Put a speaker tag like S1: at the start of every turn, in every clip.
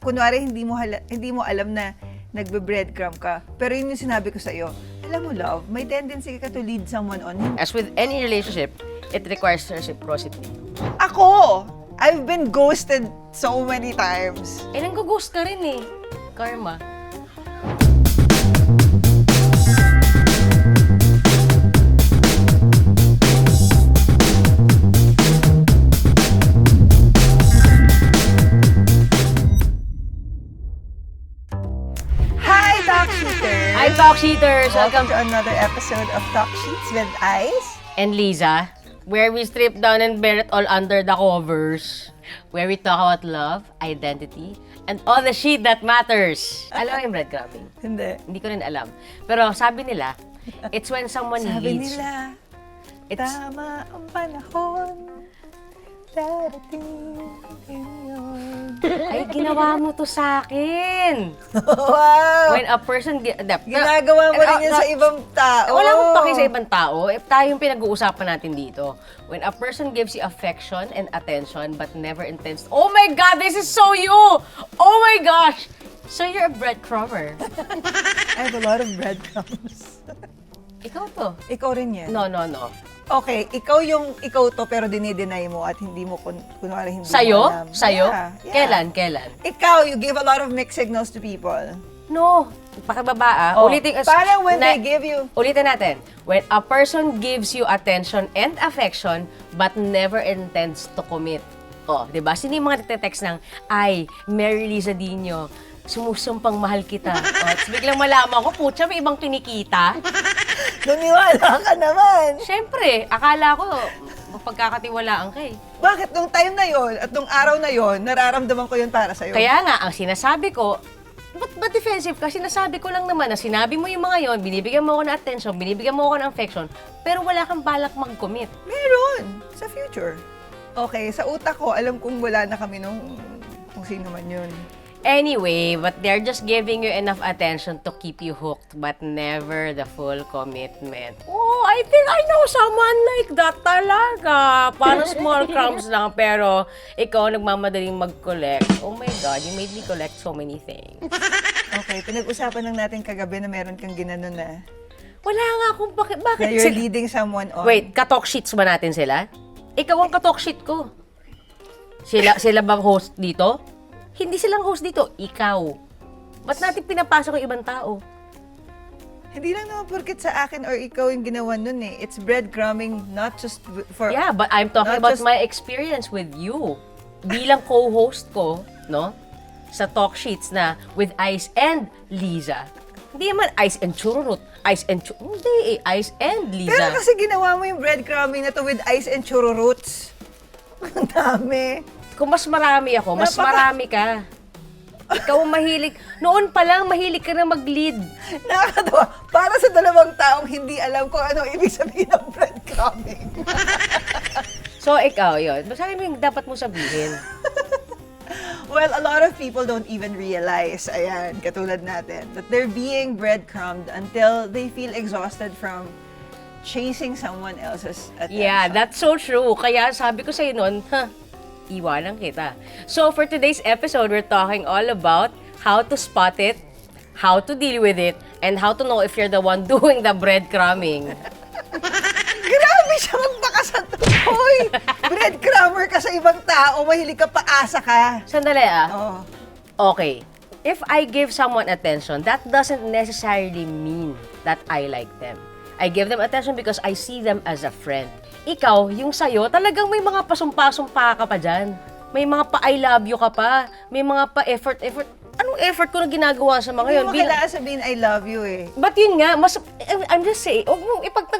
S1: kunwari hindi mo alam na nagbe-breadcrumb ka. Pero yun yung sinabi ko sa'yo. Alam mo, love, may tendency ka to lead someone on.
S2: As with any relationship, it requires reciprocity.
S1: Ako! I've been ghosted so many times.
S2: Eh, nang-ghost ka rin eh. Karma.
S1: Hi, Talk Sheeters!
S2: Hi, Talk Sheeters!
S1: Welcome
S2: Welcome
S1: to another episode of Talk Sheets with Ice.
S2: and Liza, where we strip down and bear it all under the covers. Where we talk about love, identity, and all the shit that matters. Alam mo yung breadcrumbing?
S1: Hindi.
S2: Hindi ko rin alam. Pero sabi nila, it's when someone
S1: Sabi
S2: leads.
S1: nila,
S2: It's
S1: tama ang panahon, darating din yun.
S2: Ay, ginawa mo to sa akin.
S1: Wow!
S2: When a person...
S1: Ginagawa mo rin yan sa ibang tao.
S2: Wala akong paki sa ibang tao. Tayo yung pinag-uusapan natin dito. When a person gives you affection and attention but never intends... Oh my God! This is so you! Oh my gosh! So you're a breadcrumber.
S1: I have a lot of breadcrumbs.
S2: Ikaw to.
S1: Ikaw rin yan.
S2: No.
S1: Okay, ikaw to pero dinideny mo at hindi mo kunwari hindi mo
S2: Sa'yo?
S1: alam.
S2: Sa'yo?
S1: Yeah.
S2: Kailan?
S1: Ikaw, you give a lot of mixed signals to people.
S2: No. Pakibaba
S1: Oh,
S2: Ulitin.
S1: parang when they give you...
S2: Ulitin natin. When a person gives you attention and affection but never intends to commit. Oh, 'di ba? Sino yung mga nagte-text ng, "Ay, Mary Liza Dino, sumusumpang mahal kita." Oh, tapos biglang malaman ko, putya, may ibang kinikita.
S1: Naniwala ka naman.
S2: Siyempre, akala ko, mapagkakatiwalaan ka eh.
S1: Bakit nung time na yon at nung araw na yon nararamdaman ko yun para sa'yo?
S2: Kaya nga, ang sinasabi ko, ba't defensive ka? Sinasabi ko lang naman na sinabi mo yung mga yon, binibigyan mo ako ng attention, binibigyan mo ako ng affection, pero wala kang balak mag-commit.
S1: Meron. Sa future. Okay, sa utak ko, alam kong wala na kami nung kung sino man yun.
S2: Anyway, but they're just giving you enough attention to keep you hooked, but never the full commitment. Oh, I think I know someone like that talaga. Parang small crumbs lang, pero ikaw nagmamadaling mag-collect. Oh my God, you made me collect so many things.
S1: Okay, pinag-usapan lang natin kagabi na meron kang ginanon na
S2: Wala nga kung bakit
S1: na you're leading someone on.
S2: Wait, katalk sheets ba natin sila? Ikaw ang katalk sheet ko. Sila bang host dito? Hindi silang host dito, ikaw. Ba't natin pinapasok yung ibang tao?
S1: Hindi lang naman porket sa akin or ikaw yung ginawa nun eh. It's breadcrumbing, not just for...
S2: Yeah, but I'm talking
S1: not
S2: about
S1: just-
S2: my experience with you. Bilang co-host ko, no? Sa talk sheets na with Ice and Liza. Hindi naman Ice and Chururut. Hindi eh, Ice and Liza.
S1: Pero kasi ginawa mo yung breadcrumbing na to with ice and chururoots. Ang dami.
S2: Kung mas marami ako, mas marami ka. Ikaw ang mahilig. Noon pa lang, mahilig ka na mag-lead.
S1: Nakakatawa. Para sa dalawang taong hindi alam kung ano ibig sabihin ng breadcrumbing.
S2: So, ikaw, yun. Sabi mo yung dapat mo sabihin.
S1: Well, a lot of people don't even realize, ayan, katulad natin, that they're being breadcrumbed until they feel exhausted from chasing someone else's attention.
S2: Yeah, that's so true. Kaya sabi ko sa'yo noon, iwanan kita. So, for today's episode, we're talking all about how to spot it, how to deal with it, and how to know if you're the one doing the breadcrumbing.
S1: Grabe siya magpakasat. Hoy! Breadcrumber ka sa ibang tao, mahilig ka paasa ka.
S2: Sandali
S1: Oh.
S2: Okay. If I give someone attention, that doesn't necessarily mean that I like them. I give them attention because I see them as a friend. Ikaw, yung sa'yo, talagang may mga pasumpa-sumpa ka pa dyan. May mga pa-I love you ka pa. May mga pa-effort. Anong effort ko na ginagawa sa mga yun?
S1: Hindi mo kailangan sabihin, I love you eh.
S2: But yun nga, I'm just saying, huwag mo ba't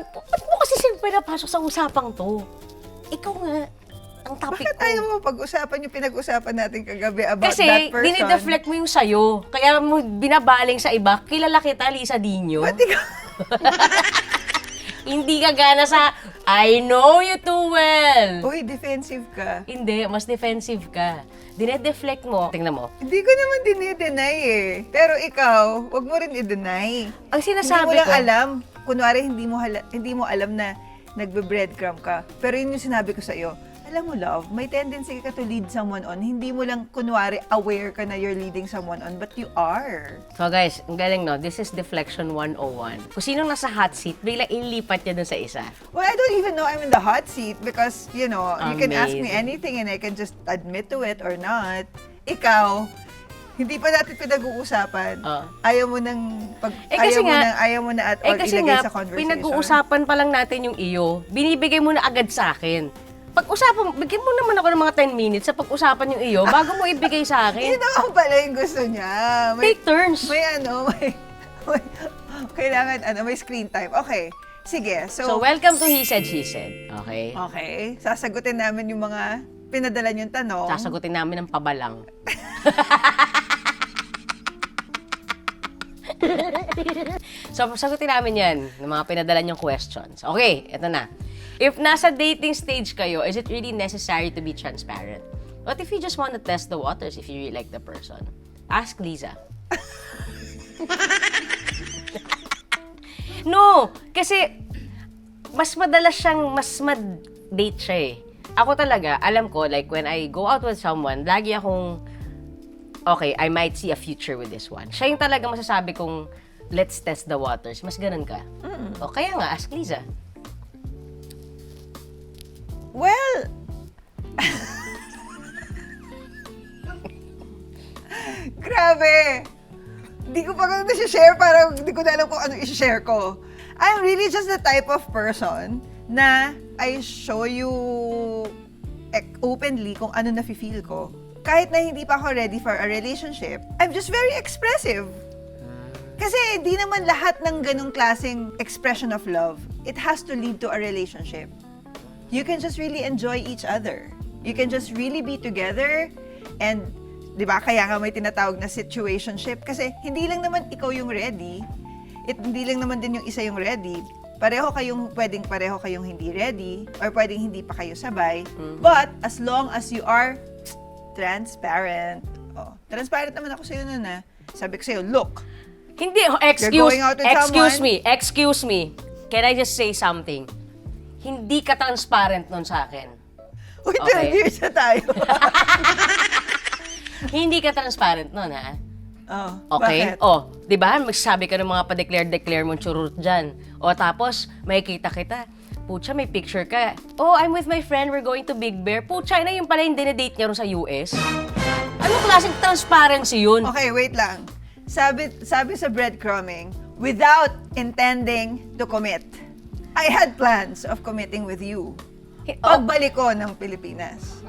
S2: mo kasi siyempre napasok sa usapang to? Ikaw nga, ang topic
S1: Bakit
S2: ko.
S1: ayaw mo pag-usapan yung pinag-usapan natin kagabi about
S2: Kasi,
S1: that person?
S2: dinideflect mo yung sayo. Kaya mo binabaling sa iba, kilala kita, Liza Dino.
S1: Ba't ikaw?
S2: Hindi ka gana sa, I know you too well.
S1: Uy, defensive ka.
S2: Hindi, mas defensive ka. Dinedeflect mo. Tingnan mo.
S1: Hindi ko naman dinideny eh. Pero ikaw, wag mo rin i-deny.
S2: Ang sinasabi
S1: Hindi mo lang
S2: ko,
S1: alam. Kunwari, hindi mo alam na nagbe-breadcrumb ka. Pero yun yung sinabi ko sa'yo. alam mo, love, may tendency ka to lead someone on. Hindi mo lang, kunwari, aware ka na you're leading someone on, but you are.
S2: So guys, ang galing no, this is deflection 101. Kung sinong nasa hot seat, biglang ilipat niya dun sa isa.
S1: Well, I don't even know I'm in the hot seat because, you know, you can ask me
S2: Amazing.
S1: anything and I can just admit to it or not. Ikaw, hindi pa natin pinag-uusapan. Ayaw mo nang ayaw mo na at all
S2: kasi
S1: ilagay
S2: nga,
S1: sa conversation.
S2: pinag-uusapan pa lang natin yung iyo, binibigay mo na agad sa akin. Pag-usapan, bigyan mo naman ako ng mga 10 minutes sa pag-usapan yung iyo bago mo ibigay sa akin.
S1: Yun naman pala yung gusto niya.
S2: Take turns.
S1: May kailangan, may screen time. Okay, sige.
S2: So, welcome to He Said, She Said. Okay?
S1: Okay, sasagutin namin yung mga pinadala niyong tanong.
S2: Sasagutin namin ng pabalang. So, sagutin namin yan ng mga pinadala niyong questions. Okay, eto na. If nasa dating stage kayo, is it really necessary to be transparent? What if you just want to test the waters if you really like the person? Ask Liza. No! Kasi, mas madalas siyang, mas mad-date siya eh. Ako talaga, alam ko, like, when I go out with someone, lagi akong, okay, I might see a future with this one. Siya yung talaga masasabi kong, let's test the waters. Mas ganun ka. O kaya nga, ask Liza.
S1: Well, grabe. Di ko pa ganun na-share, parang di ko na alam kung ano i-share ko. I'm really just the type of person na I show you openly kung ano na-feel ko. Kahit na hindi pa ako ready for a relationship, I'm just very expressive. Kasi di naman lahat ng ganung klaseng expression of love, it has to lead to a relationship. You can just really enjoy each other. You can just really be together and, di ba, kaya nga may tinatawag na situationship kasi hindi lang naman ikaw yung ready, hindi lang naman din yung isa yung ready. Pwedeng pareho kayong hindi ready or pwedeng hindi pa kayo sabay. But as long as you are transparent. Oh, transparent naman ako sa'yo nun Sabi ko sa'yo, look.
S2: Hindi,
S1: going out with
S2: excuse me. Can I just say something? Hindi ka transparent nun sa akin.
S1: Uy, 12 years na tayo.
S2: Hindi ka transparent nun, ha?
S1: Oh,
S2: Okay?
S1: bakit?
S2: O, di ba? Magsasabi ka ng mga pa-declare mong churut dyan. O, tapos, may kita. Pucha, may picture ka. Oh, I'm with my friend, we're going to Big Bear. Pucha, na yung pala yung dinedate niya ron sa US. Anong klaseng transparency yun?
S1: Okay, wait lang. Sabi sa breadcrumbing, without intending to commit, I had plans of committing with you. Pagbalik ko ng Pilipinas.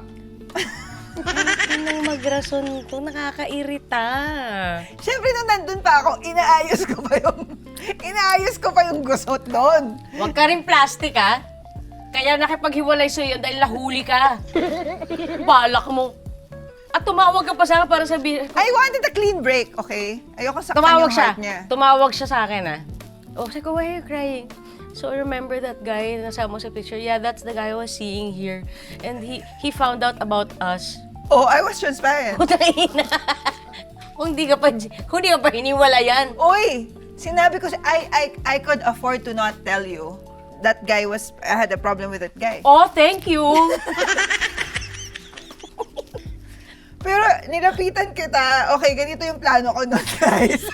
S2: Nang magrason to, nakakairita.
S1: Siyempre, nung nandun pa ako, inaayos ko pa yung gusot doon.
S2: Huwag ka rin plastic, ha? Kaya nakipaghiwalay sa'yo yun dahil nahuli ka. Balak mo. At tumawag ka pa sa akin para sabihin.
S1: I wanted a clean break, okay? Ayoko saktan yung heart niya.
S2: Tumawag siya sa akin, ha? Oh, sabi ko, why are you crying? So, remember that guy na nasama mo sa picture? Yeah, that's the guy I was seeing here. And he found out about us.
S1: Oh, I was transparent.
S2: Putay na. Kung di ka pa hiniwalayan.
S1: Uy, sinabi ko, I could afford to not tell you. That guy I had a problem with that guy.
S2: Oh, thank you.
S1: Pero nilapitan kita, okay, ganito yung plano ko nun, guys.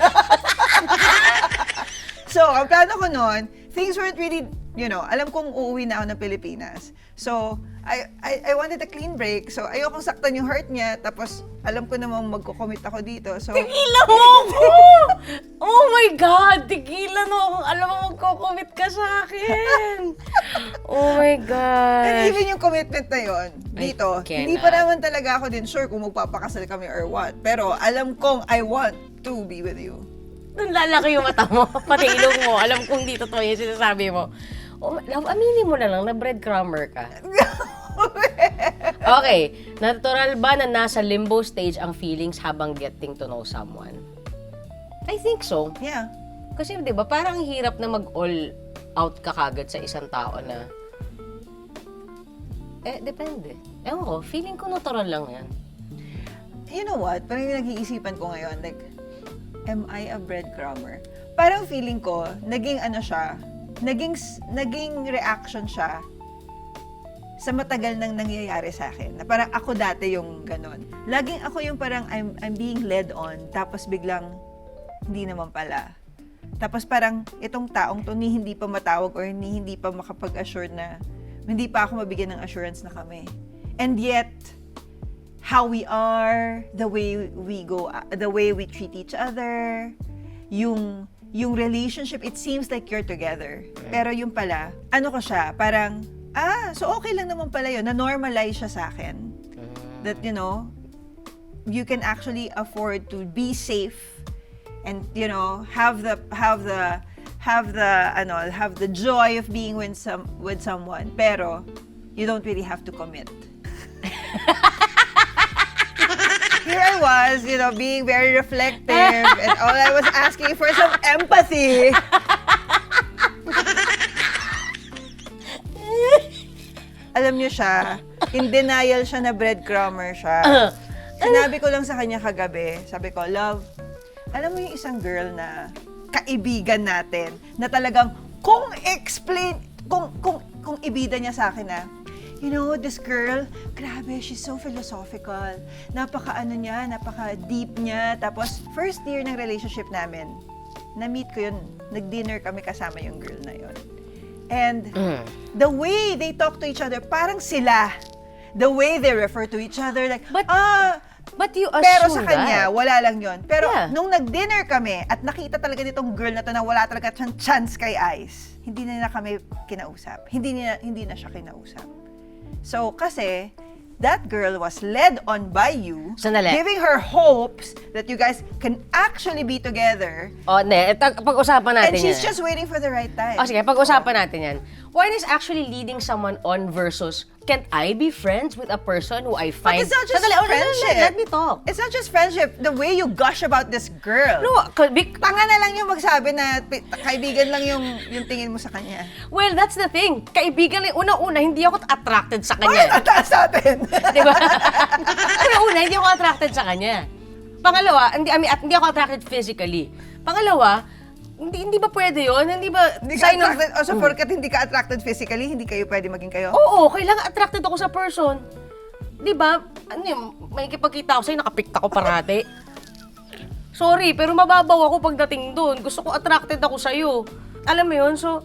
S1: So, ang plano ko nun, things weren't really, alam kong uuwi na ako ng Pilipinas. So, I wanted a clean break. So, ayokong saktan yung heart niya. Tapos, alam ko namang magko-commit ako dito. So,
S2: Tigilan mo ako! Oh my God! Tigilan mo ako! Alam mo, magko-commit ka sa akin! Oh my God!
S1: and even yung commitment na yun, dito, hindi pa naman talaga ako din sure kung magpapakasal kami or what. Pero, alam kong I want to be with you.
S2: Nung lalaki yung mata mo, pati ilong mo, alam kong di totoo yung sinasabi mo. Oh, aminin mo na lang na breadcrumber ka. Okay, natural ba na nasa limbo stage ang feelings habang getting to know someone? I think so.
S1: Yeah.
S2: Kasi 'di ba, parang hirap na mag-all out ka kagad sa isang tao na depende. Ewan ko, feeling ko natural lang yan.
S1: You know what? Parang yung nag-iisipan ko ngayon, like, am I a breadcrumber? Parang feeling ko, naging reaction siya sa matagal nang nangyayari sa akin. Na parang ako dati yung ganon. Laging ako yung parang I'm being led on, tapos biglang hindi naman pala. Tapos parang itong taong to hindi pa matawag or hindi pa makapag-assure na hindi pa ako mabigyan ng assurance na kami. And yet, how we are, the way we go, the way we treat each other, yung relationship, it seems like you're together. Pero yung pala, ano ko siya, parang, so okay lang naman pala yun, na-normalize siya sa akin. That, you know, you can actually afford to be safe and, you know, have the joy of being with someone, pero you don't really have to commit. Here I was, you know, being very reflective, and all I was asking for some empathy. Alam niyo siya, in denial siya na breadcrumber siya. Sinabi ko lang sa kanya kagabi, sabi ko, love, alam mo yung isang girl na kaibigan natin, na talagang kung ibida niya sa akin na, you know, this girl, grabe, she's so philosophical. Napaka-deep niya. Tapos, first year ng relationship namin, na-meet ko yun, nag-dinner kami kasama yung girl na yun. And the way they talk to each other, parang sila. The way they refer to each other, like,
S2: But you assume
S1: pero sa kanya,
S2: that.
S1: wala lang yun. Pero
S2: Yeah.
S1: nung nag-dinner kami at nakita talaga nitong girl na to na wala talaga siyang chance kay Ice, hindi na kami kinausap. Hindi na siya kinausap. So, kasi, that girl was led on by you,
S2: Sandali.
S1: giving her hopes that you guys can actually be together,
S2: Pag-usapan natin
S1: and she's
S2: yan.
S1: just waiting for the right time.
S2: Sige, pag-usapan natin yan. One is actually leading someone on versus, can't I be friends with a person who I
S1: But
S2: find...
S1: it's not just
S2: Sandali,
S1: friendship.
S2: Let me talk.
S1: It's not just friendship. The way you gush about this girl.
S2: No,
S1: Tanga na lang yung magsabi na kaibigan lang yung tingin mo sa kanya.
S2: well, that's the thing. Kaibigan lang. Una-una, hindi ako attracted sa
S1: Bakit
S2: kanya.
S1: tataas natin?
S2: Di ba? Una-una, hindi ako attracted sa kanya. Pangalawa, hindi ako attracted physically. Pangalawa, hindi ba pwede yun? Hindi ba...
S1: Hindi ka
S2: sign of-
S1: attracted, so porkat hindi ka attracted physically, hindi kayo pwede maging kayo?
S2: Oo, kailangan attracted ako sa person. Di ba? Ano yung, may kipagkita ako sa'yo, nakapikta ko parati. Sorry, pero mababaw ako pagdating doon. Gusto ko attracted ako sa'yo. Alam mo yun? So,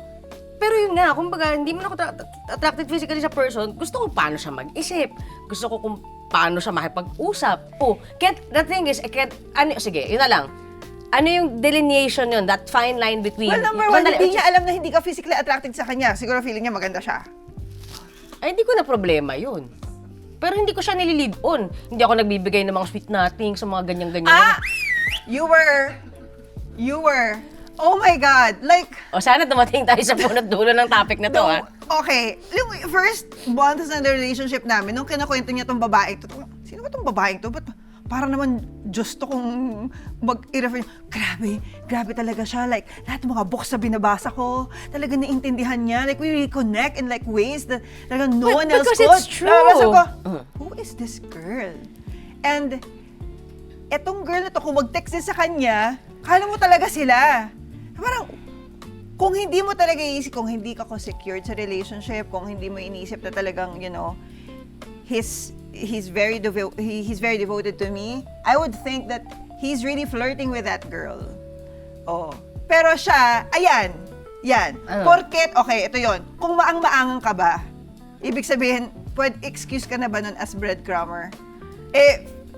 S2: pero yun nga, kumbaga, hindi mo na ako attracted physically sa person. Gusto ko paano siya mag-isip. Gusto ko kung paano siya makipag-usap. The thing is, sige, yun na lang. Ano yung delineation yun? That fine line between...
S1: Well, number one, hindi niya alam na hindi ka physically attracted sa kanya. Siguro feeling niya maganda siya.
S2: Ay, hindi ko na problema yun. Pero hindi ko siya nililid on. Hindi ako nagbibigay ng mga sweet nothing sa mga ganyan-ganyan.
S1: You were, oh my God, like...
S2: O sana dumating tayo sa punot dulo ng topic na to,
S1: Okay, yung first months na the relationship namin, nung kinakwento niya tong babae to, sino ba tong babaeng to? Ba't para naman Diyos to kung mag-i-refer niya. Grabe talaga siya. Like, lahat ng mga books na binabasa ko, talaga naiintindihan niya. Like, we reconnect in like ways that talaga no one else
S2: because
S1: could.
S2: it's true.
S1: Sabi ko, who is this girl? And etong girl na to, kung mag-text din sa kanya, kala mo talaga sila. Parang, kung hindi mo talaga iisip, kung hindi ka secured sa relationship, kung hindi mo inisip na talagang, you know, he's very devoted to me, I would think that he's really flirting with that girl. Oh. Pero siya, ayan, yan. Porket, okay, ito yon. Kung maang-maangan ka ba, ibig sabihin, excuse ka na ba nun as breadcrumber?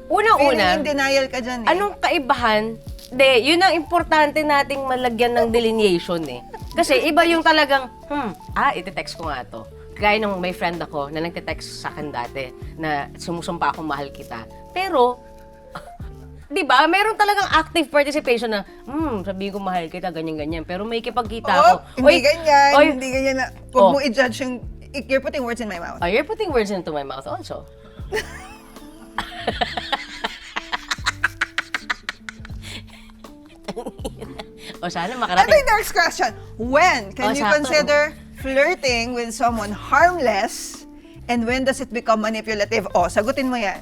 S2: Unang-una,
S1: feeling in denial ka dyan
S2: anong kaibahan? Yun ang importante nating malagyan ng delineation Kasi iba yung talagang, iti-text ko nga to. Gaya nung may friend ako na nagte-text sa akin dati na sumusumpa akong mahal kita. Pero, di ba, meron talagang active participation na, sabi ko mahal kita, ganyan-ganyan. Pero may kipagkita ako.
S1: Hindi ganyan na, huwag mo i-judge yung, you're putting words in my mouth.
S2: Oh, you're putting words into my mouth also. O sana
S1: I
S2: makarating.
S1: think the next question, when can you
S2: sakto.
S1: consider flirting with someone harmless and when does it become manipulative? Sagutin mo yan.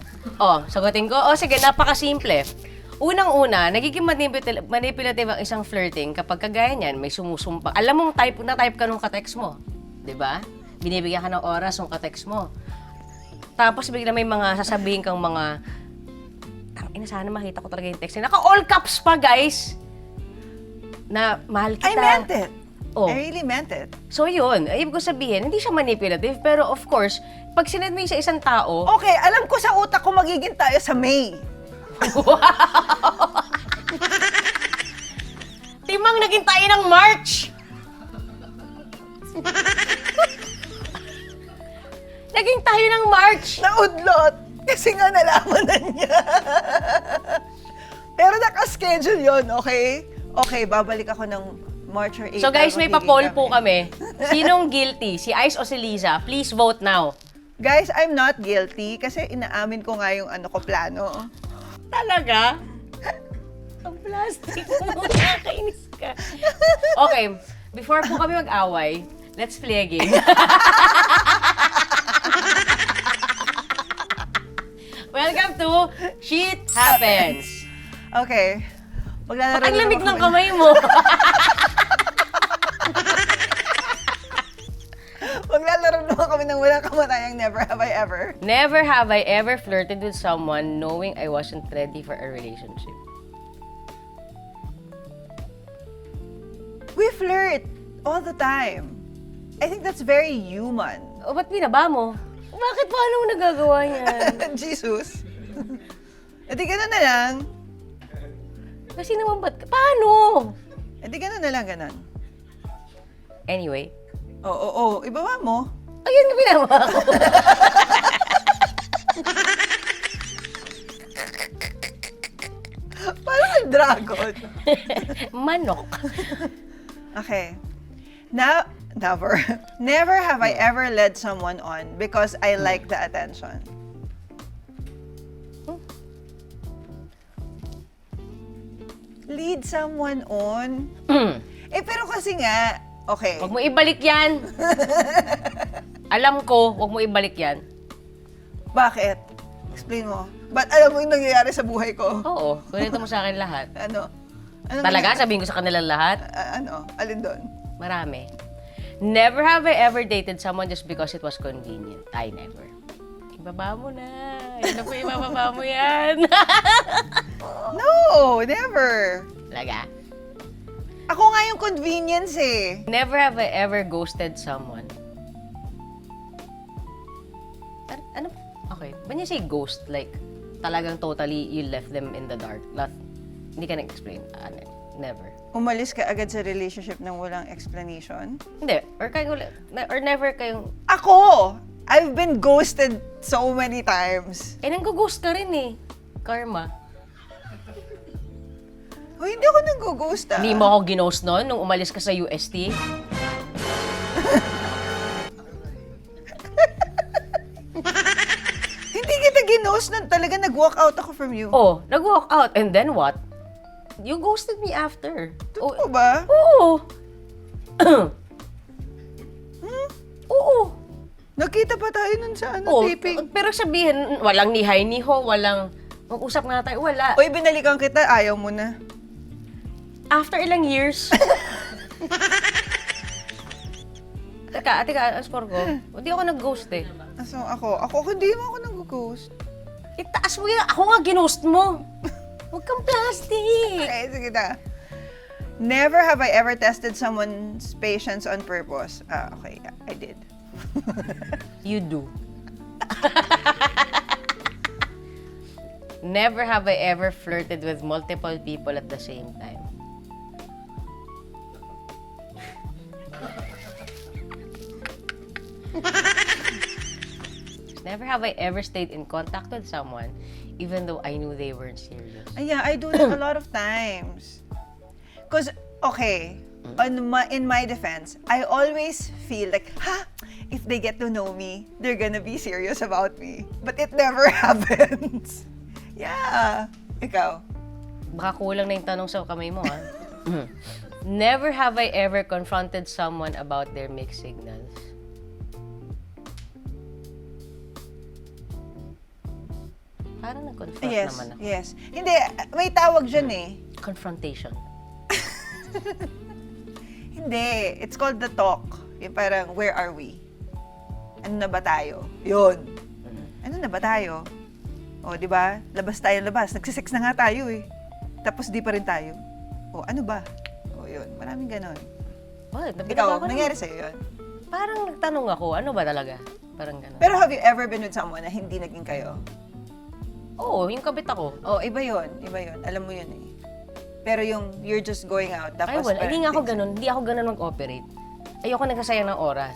S2: Sagutin ko. Sige, napakasimple. Unang-una, nagiging manipulative ang isang flirting kapag kagaya niyan, may sumusumpa. Alam mong type ka nung ka-text mo. 'Di ba? binibigyan ka ng oras yung ka-text mo. Tapos bigla may mga sasabihin kang mga, tangina, sana makita ko talaga yung text niya. Naka-all caps pa, guys! Na mahal kita.
S1: I meant it.
S2: Oh.
S1: I really meant it.
S2: So yun, ibig ko sabihin, hindi siya manipulative, pero of course, pag sinend mo yung sa isang tao,
S1: Okay, alam ko sa utak ko magiging tayo sa May.
S2: timang naging tayo ng March! Naging tayo ng March!
S1: Naudlot. Kasi nga nalaman na niya. Pero naka-schedule yun, okay? Okay, babalik ako ng March or April.
S2: So guys, may
S1: magiging
S2: pa-poll po kami. Sinong guilty? Si Ice o si Liza? Please vote now.
S1: Guys, I'm not guilty kasi inaamin ko nga yung ano ko plano.
S2: Talaga? Ang plastic mo. Nakakainis ka. Okay, before po kami mag-away, let's play a game. Welcome to Shit Happens.
S1: Okay. Maglalaro
S2: Ang
S1: na
S2: lamig
S1: naman
S2: ng
S1: kami.
S2: kamay mo.
S1: Maglalaro naman kami ng walang kamatayang never have I ever.
S2: Never have I ever flirted with someone knowing I wasn't ready for a relationship.
S1: We flirt all the time. I think that's very human.
S2: O, ba't binaba mo? Bakit paano mo nagagawa niyan?
S1: Jesus. E di ganun na lang.
S2: Kasi naman ba't? Paano?
S1: E di ganun na lang, ganun.
S2: Anyway.
S1: Oo. Ibaba mo.
S2: Ayun yung binaba ko.
S1: Parang may dragon.
S2: Manok.
S1: Okay. Now, never. Never have I ever led someone on because I like the attention. Lead someone on? Pero kasi nga, okay.
S2: Huwag mo ibalik yan. Alam ko, huwag mo ibalik yan.
S1: Bakit? Explain mo. Ba't alam mo yung nangyayari sa buhay ko?
S2: Oo, kunento mo sa akin lahat.
S1: Ano?
S2: Talaga? Sabihin ko sa kanila lahat?
S1: Alin doon?
S2: Marami. Never have I ever dated someone just because it was convenient. I never. Ibaba mo na. Yan na po, ibababa mo yan.
S1: No, never.
S2: Talaga?
S1: Ako nga yung convenience eh.
S2: Never have I ever ghosted someone. Ano? Okay. When you say ghost, like, talagang totally you left them in the dark. Hindi ka na-explain. Never.
S1: Umalis ka agad sa relationship ng walang explanation?
S2: Hindi. Or never kayong...
S1: Ako! I've been ghosted so many times.
S2: nanggo-ghost ka rin eh. Karma.
S1: Oh, hindi ako nang-ghost ah.
S2: Hindi mo ako ginost noon nung umalis ka sa UST?
S1: Hindi kita ginost nun. Talaga nag-walk out ako from you.
S2: Oh, nag-walk out. And then what? You ghosted me after.
S1: Totoo ba?
S2: Oo. Oo.
S1: Nakita pa tayo nun sa
S2: Oo.
S1: taping.
S2: Pero sabihin, walang ni hi ni ho, walang mag-usap nga tayo. Wala.
S1: Oy, binalikan kita. Ayaw mo na.
S2: After ilang years. Teka, ang score ko. Hindi ako nag-ghost eh.
S1: So, ako hindi mo ako nag-ghost.
S2: Itaas mo yan. Ako nga ginost mo. Huwag kang plastic.
S1: Okay, sige na. Never have I ever tested someone's patience on purpose. Okay, I did.
S2: You do. Never have I ever flirted with multiple people at the same time. Never have I ever stayed in contact with someone even though I knew they weren't serious.
S1: Yeah, I do that a lot of times. Because, okay, in my defense, I always feel like, if they get to know me, they're gonna be serious about me. But it never happens. Yeah. Ikaw?
S2: Baka kulang na yung tanong sa kamay mo, ha? Never have I ever confronted someone about their mixed signals. Parang nag-confront naman ako.
S1: Yes. Hindi, may tawag dyan eh.
S2: Confrontation.
S1: Hindi, it's called the talk. Yung parang, where are we? Ano na ba tayo? Yun. Ano na ba tayo? O, di ba? Labas tayo, labas. Nagsisex na nga tayo eh. Tapos di pa rin tayo. O, ano ba? O, yun. Maraming ganon.
S2: Oh,
S1: Ikaw, nangyari sa'yo yun?
S2: Parang nagtanong ako, ano ba talaga? Parang gano'n.
S1: Pero have you ever been with someone na hindi naging kayo?
S2: Oo, yung kabit ako.
S1: Oh, iba yun. Iba yun. Alam mo yun eh. Pero yung you're just going out,
S2: Ay,
S1: tapos
S2: wala.
S1: parang
S2: Hindi nga ako
S1: things-
S2: ganun. Hindi ako ganun mag-operate. Ayoko nagsasayang ng oras.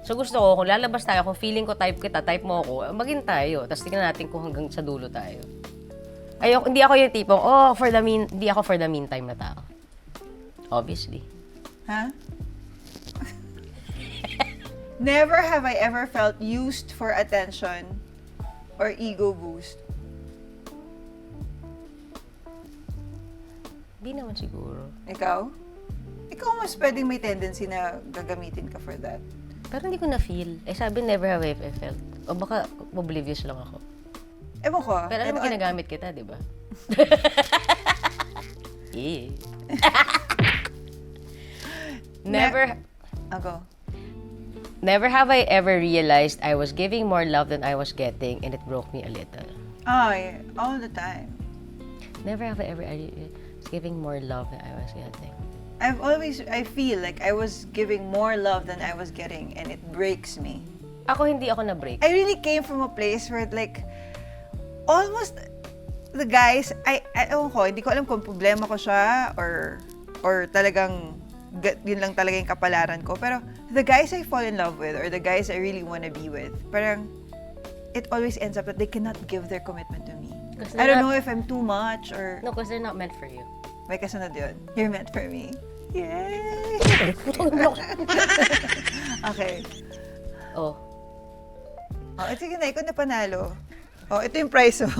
S2: So gusto ko, kung lalabas tayo, kung feeling ko type kita, type mo ako, maging tayo. Tapos tingnan natin kung hanggang sa dulo tayo. Ayoko, hindi ako yung tipong, hindi ako for the meantime na tao. Obviously.
S1: Ha? Never have I ever felt used for attention or ego boost.
S2: Hindi naman siguro.
S1: Ikaw? Ikaw mas pwedeng may tendency na gagamitin ka for that.
S2: Pero hindi ko na-feel. Eh sabi, never have I felt. O baka oblivious lang ako.
S1: Ewan ko.
S2: Pero alam mo, ginagamit kita, di ba? Eh.
S1: Ako.
S2: Never have I ever realized I was giving more love than I was getting and it broke me a little.
S1: Oh, yeah. All the time.
S2: Never have I ever giving more love than I was getting.
S1: I feel like I was giving more love than I was getting and it breaks me.
S2: Ako hindi ako na-break.
S1: I really came from a place where like, almost, the guys, ewan ko, hindi ko alam kung problema ko siya or talagang, yun lang talaga yung kapalaran ko. Pero, the guys I fall in love with or the guys I really wanna be with, parang, it always ends up that they cannot give their commitment to me. I don't know if I'm too much or...
S2: No, because they're not meant for you.
S1: May kasunod yun. You're meant for me. Yay! Okay.
S2: Oh.
S1: Oh, sige na, ikaw na panalo. Oh, ito yung prize mo.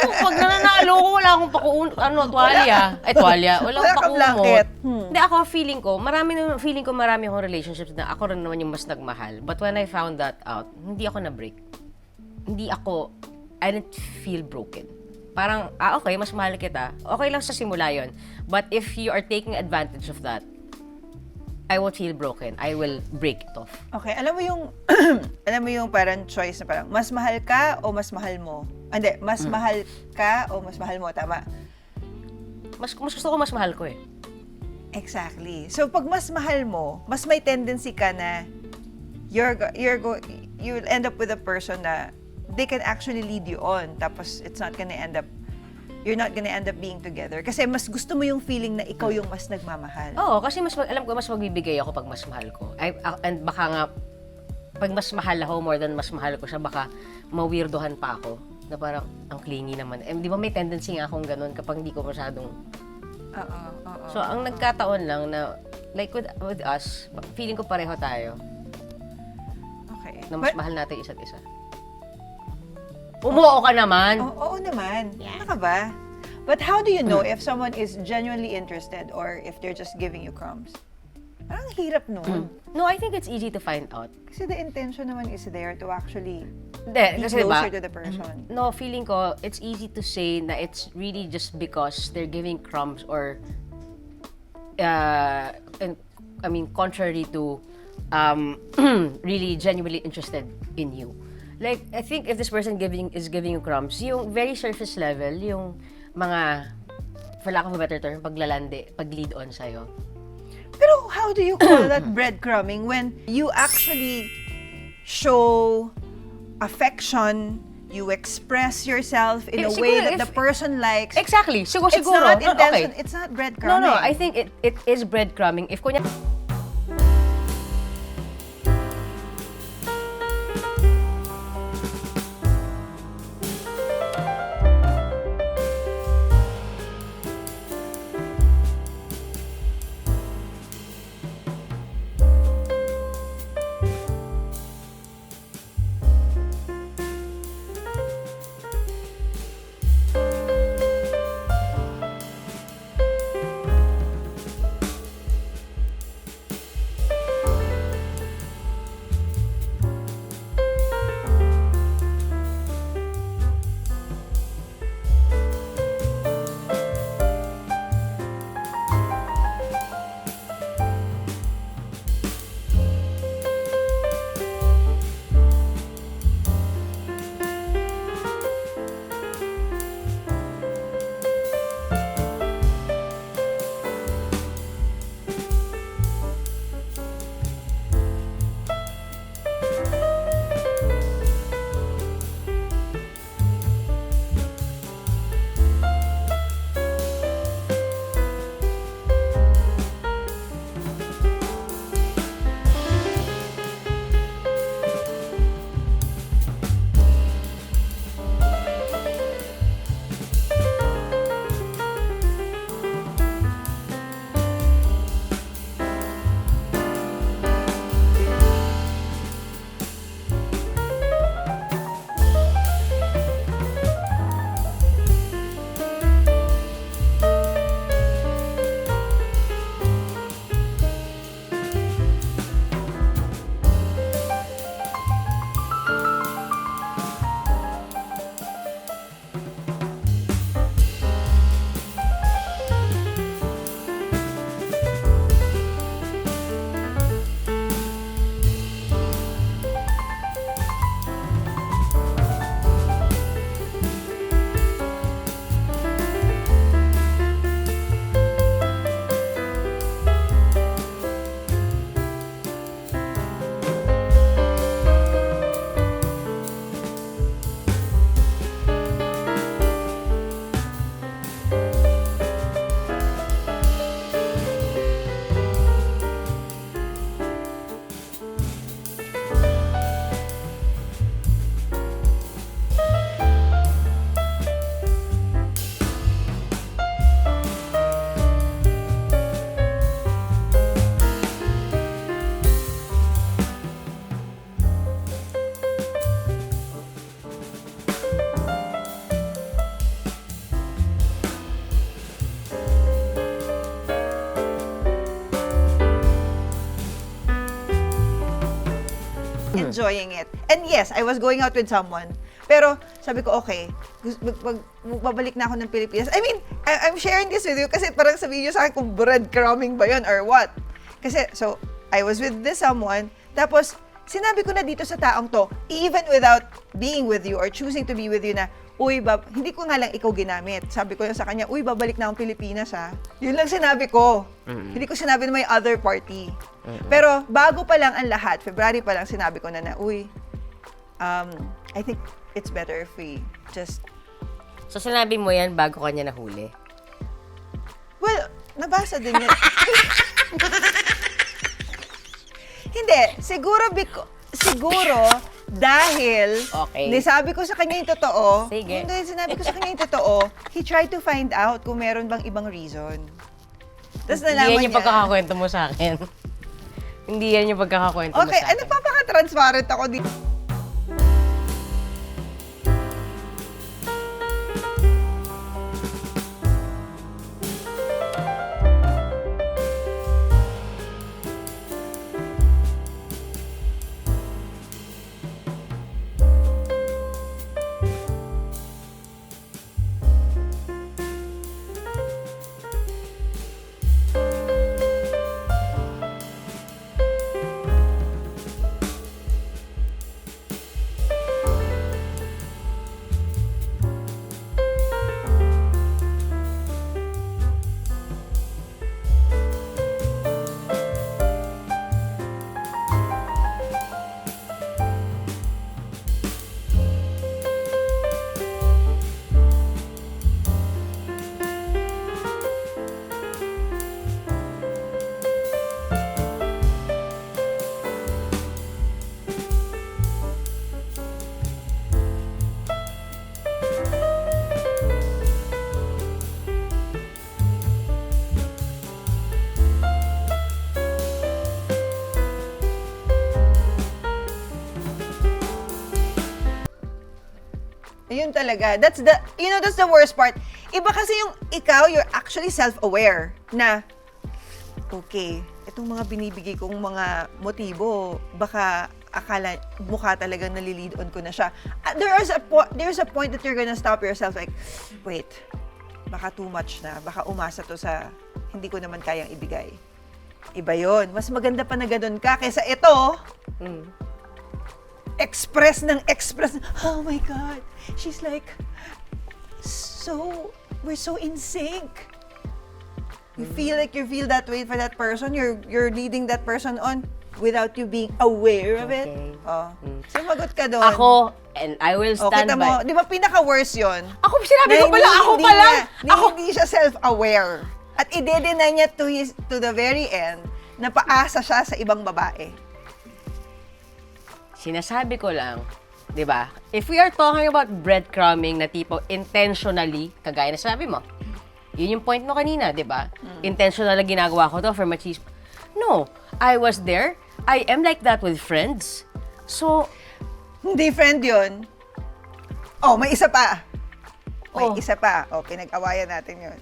S2: Pag nananalo ko, wala akong tuwalya. Tuwalya. Wala
S1: Wala
S2: akong
S1: kang
S2: pakumo.
S1: blanket.
S2: Hindi, ako, feeling ko marami akong relationships na ako rin naman yung mas nagmahal. But when I found that out, hindi ako na-break. I didn't feel broken. Parang, okay, mas mahal kita. Okay lang sa simula yon. But if you are taking advantage of that, I won't feel broken. I will break it off.
S1: Okay, alam mo yung parang choice na parang mas mahal ka o mas mahal mo? Hindi, mas mahal ka o mas mahal mo, tama?
S2: Mas gusto ko mas mahal ko eh.
S1: Exactly. So pag mas mahal mo, mas may tendency ka na you'll end up with a person na they can actually lead you on, tapos you're not gonna end up being together. Kasi mas gusto mo yung feeling na ikaw yung mas nagmamahal.
S2: Oo, kasi alam ko mas magbibigay ako pag mas mahal ko. And baka nga, pag mas mahal ako, more than mas mahal ko siya, baka mawirdohan pa ako. Na parang, ang clingy naman. Eh, di ba may tendency nga akong ganun kapag hindi ko masyadong...
S1: Oo.
S2: So, ang nagkataon lang na, like with us, feeling ko pareho tayo.
S1: Okay.
S2: Na mas mahal natin isa't isa. Umuo ka naman!
S1: Oo naman. Ano ka ba? But how do you know if someone is genuinely interested or if they're just giving you crumbs? Parang hirap nun.
S2: No, I think it's easy to find out.
S1: Kasi the intention naman is there to actually
S2: Hindi,
S1: be
S2: kasi diba,
S1: closer to the person.
S2: no, feeling ko, it's easy to say na it's really just because they're giving crumbs or, contrary to really genuinely interested in you. Like, I think if this person is giving you crumbs, yung very surface level, yung mga, for lack of a better term, pag-lead on sa'yo.
S1: Pero how do you call that breadcrumbing when you actually show affection, you express yourself in a way that the person likes?
S2: Exactly. Siguro.
S1: It's not
S2: No,
S1: intention.
S2: okay.
S1: It's not breadcrumbing.
S2: No, I think it is breadcrumbing. If kunya
S1: enjoying it. And yes, I was going out with someone. Pero sabi ko, okay, babalik na ako ng Pilipinas. I mean, I'm sharing this with you kasi parang sabihin nyo sa akin kung breadcrumbing ba yun or what. Kasi, so, I was with this someone, tapos, sinabi ko na dito sa taong to, even without being with you or choosing to be with you na, uy, hindi ko nga lang ikaw ginamit. Sabi ko sa kanya, uy, babalik na akong Pilipinas, ha. Yun lang sinabi ko. Hindi ko sinabi na may other party. Pero, bago pa lang ang lahat, February pa lang, sinabi ko na, uy, I think it's better if we just...
S2: So, sinabi mo yan bago ka niya nahuli?
S1: Well, nabasa din yun. Hindi. Siguro dahil
S2: Okay.
S1: sabi ko sa kanya yung totoo.
S2: Sige.
S1: Dahil sinabi ko sa kanya yung totoo, he tried to find out kung meron bang ibang reason. Tapos
S2: Hindi
S1: nalaman
S2: yan yung
S1: niya.
S2: pagkakakwento mo sa akin. Hindi yan yung pagkakakwento mo
S1: Okay,
S2: sa akin.
S1: nagpapaka-transparent ako dito. Yun talaga. That's the worst part. Iba kasi yung ikaw, you're actually self-aware na, okay, itong mga binibigay kong mga motibo, baka akala, mukha talagang nalilid on ko na siya. There's a point that you're gonna stop yourself like, wait, baka too much na, baka umasa to sa hindi ko naman kayang ibigay. Iba yun. Mas maganda pa na ganun ka kaysa ito, express, oh my God, she's like, we're so in sync. You feel that way for that person, you're leading that person on without you being aware of it.
S2: Okay.
S1: Oh. Sumagot ka doon.
S2: Ako, and I will stand
S1: kita mo,
S2: by.
S1: di ba pinaka-worse yun?
S2: Ako, sinabi ko pala, ako
S1: hindi
S2: pala.
S1: Hindi siya self-aware. At i-deny niya to the very end na paasa siya sa ibang babae.
S2: Sinasabi ko lang, di ba? If we are talking about breadcrumbing na tipo intentionally, kagaya na sabi mo, yun yung point mo kanina, di ba? Intentional na ginagawa ko to for machismo. No, I was there. I am like that with friends. So,
S1: Hindi friend yun. Oh, may isa pa. May
S2: Oh.
S1: isa pa. Oh, pinag-awayan natin yun.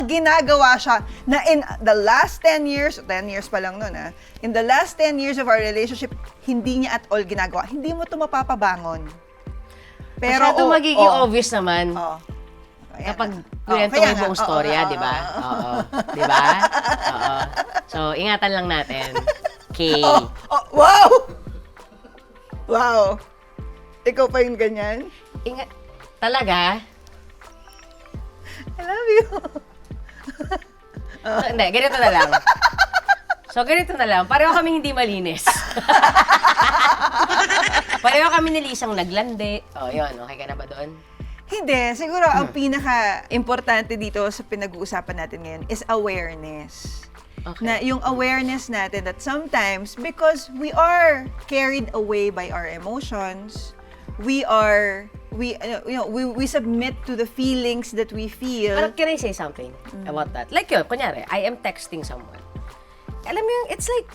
S1: Ginagawa siya na in the last 10 years, 10 years pa lang nun in the last 10 years of our relationship, hindi niya at all ginagawa. Hindi mo ito mapapabangon. Pero,
S2: masyado magiging obvious naman.
S1: Ayan
S2: Kapag
S1: na.
S2: kwento
S1: Kaya
S2: mo
S1: nga,
S2: buong storya, di ba? Oo. Di ba? Oo. So, ingatan lang natin. Okay.
S1: Oh, wow! Wow. Ikaw pa yung ganyan?
S2: Ingat. Talaga?
S1: I love you.
S2: So, hindi, ganito na lang. So, ganito na lang. Pareho kami hindi malinis. Pareho kami ni Lisang naglandi. O, yun. Okay ka na ba doon?
S1: Hindi. Siguro, ang pinaka-importante dito sa pinag-uusapan natin ngayon is awareness.
S2: Okay.
S1: Na yung awareness natin that sometimes, because we are carried away by our emotions, we submit to the feelings that we feel.
S2: Pero can I say something about that? Like yun, kunyari, I am texting someone. Alam mo yung, it's like,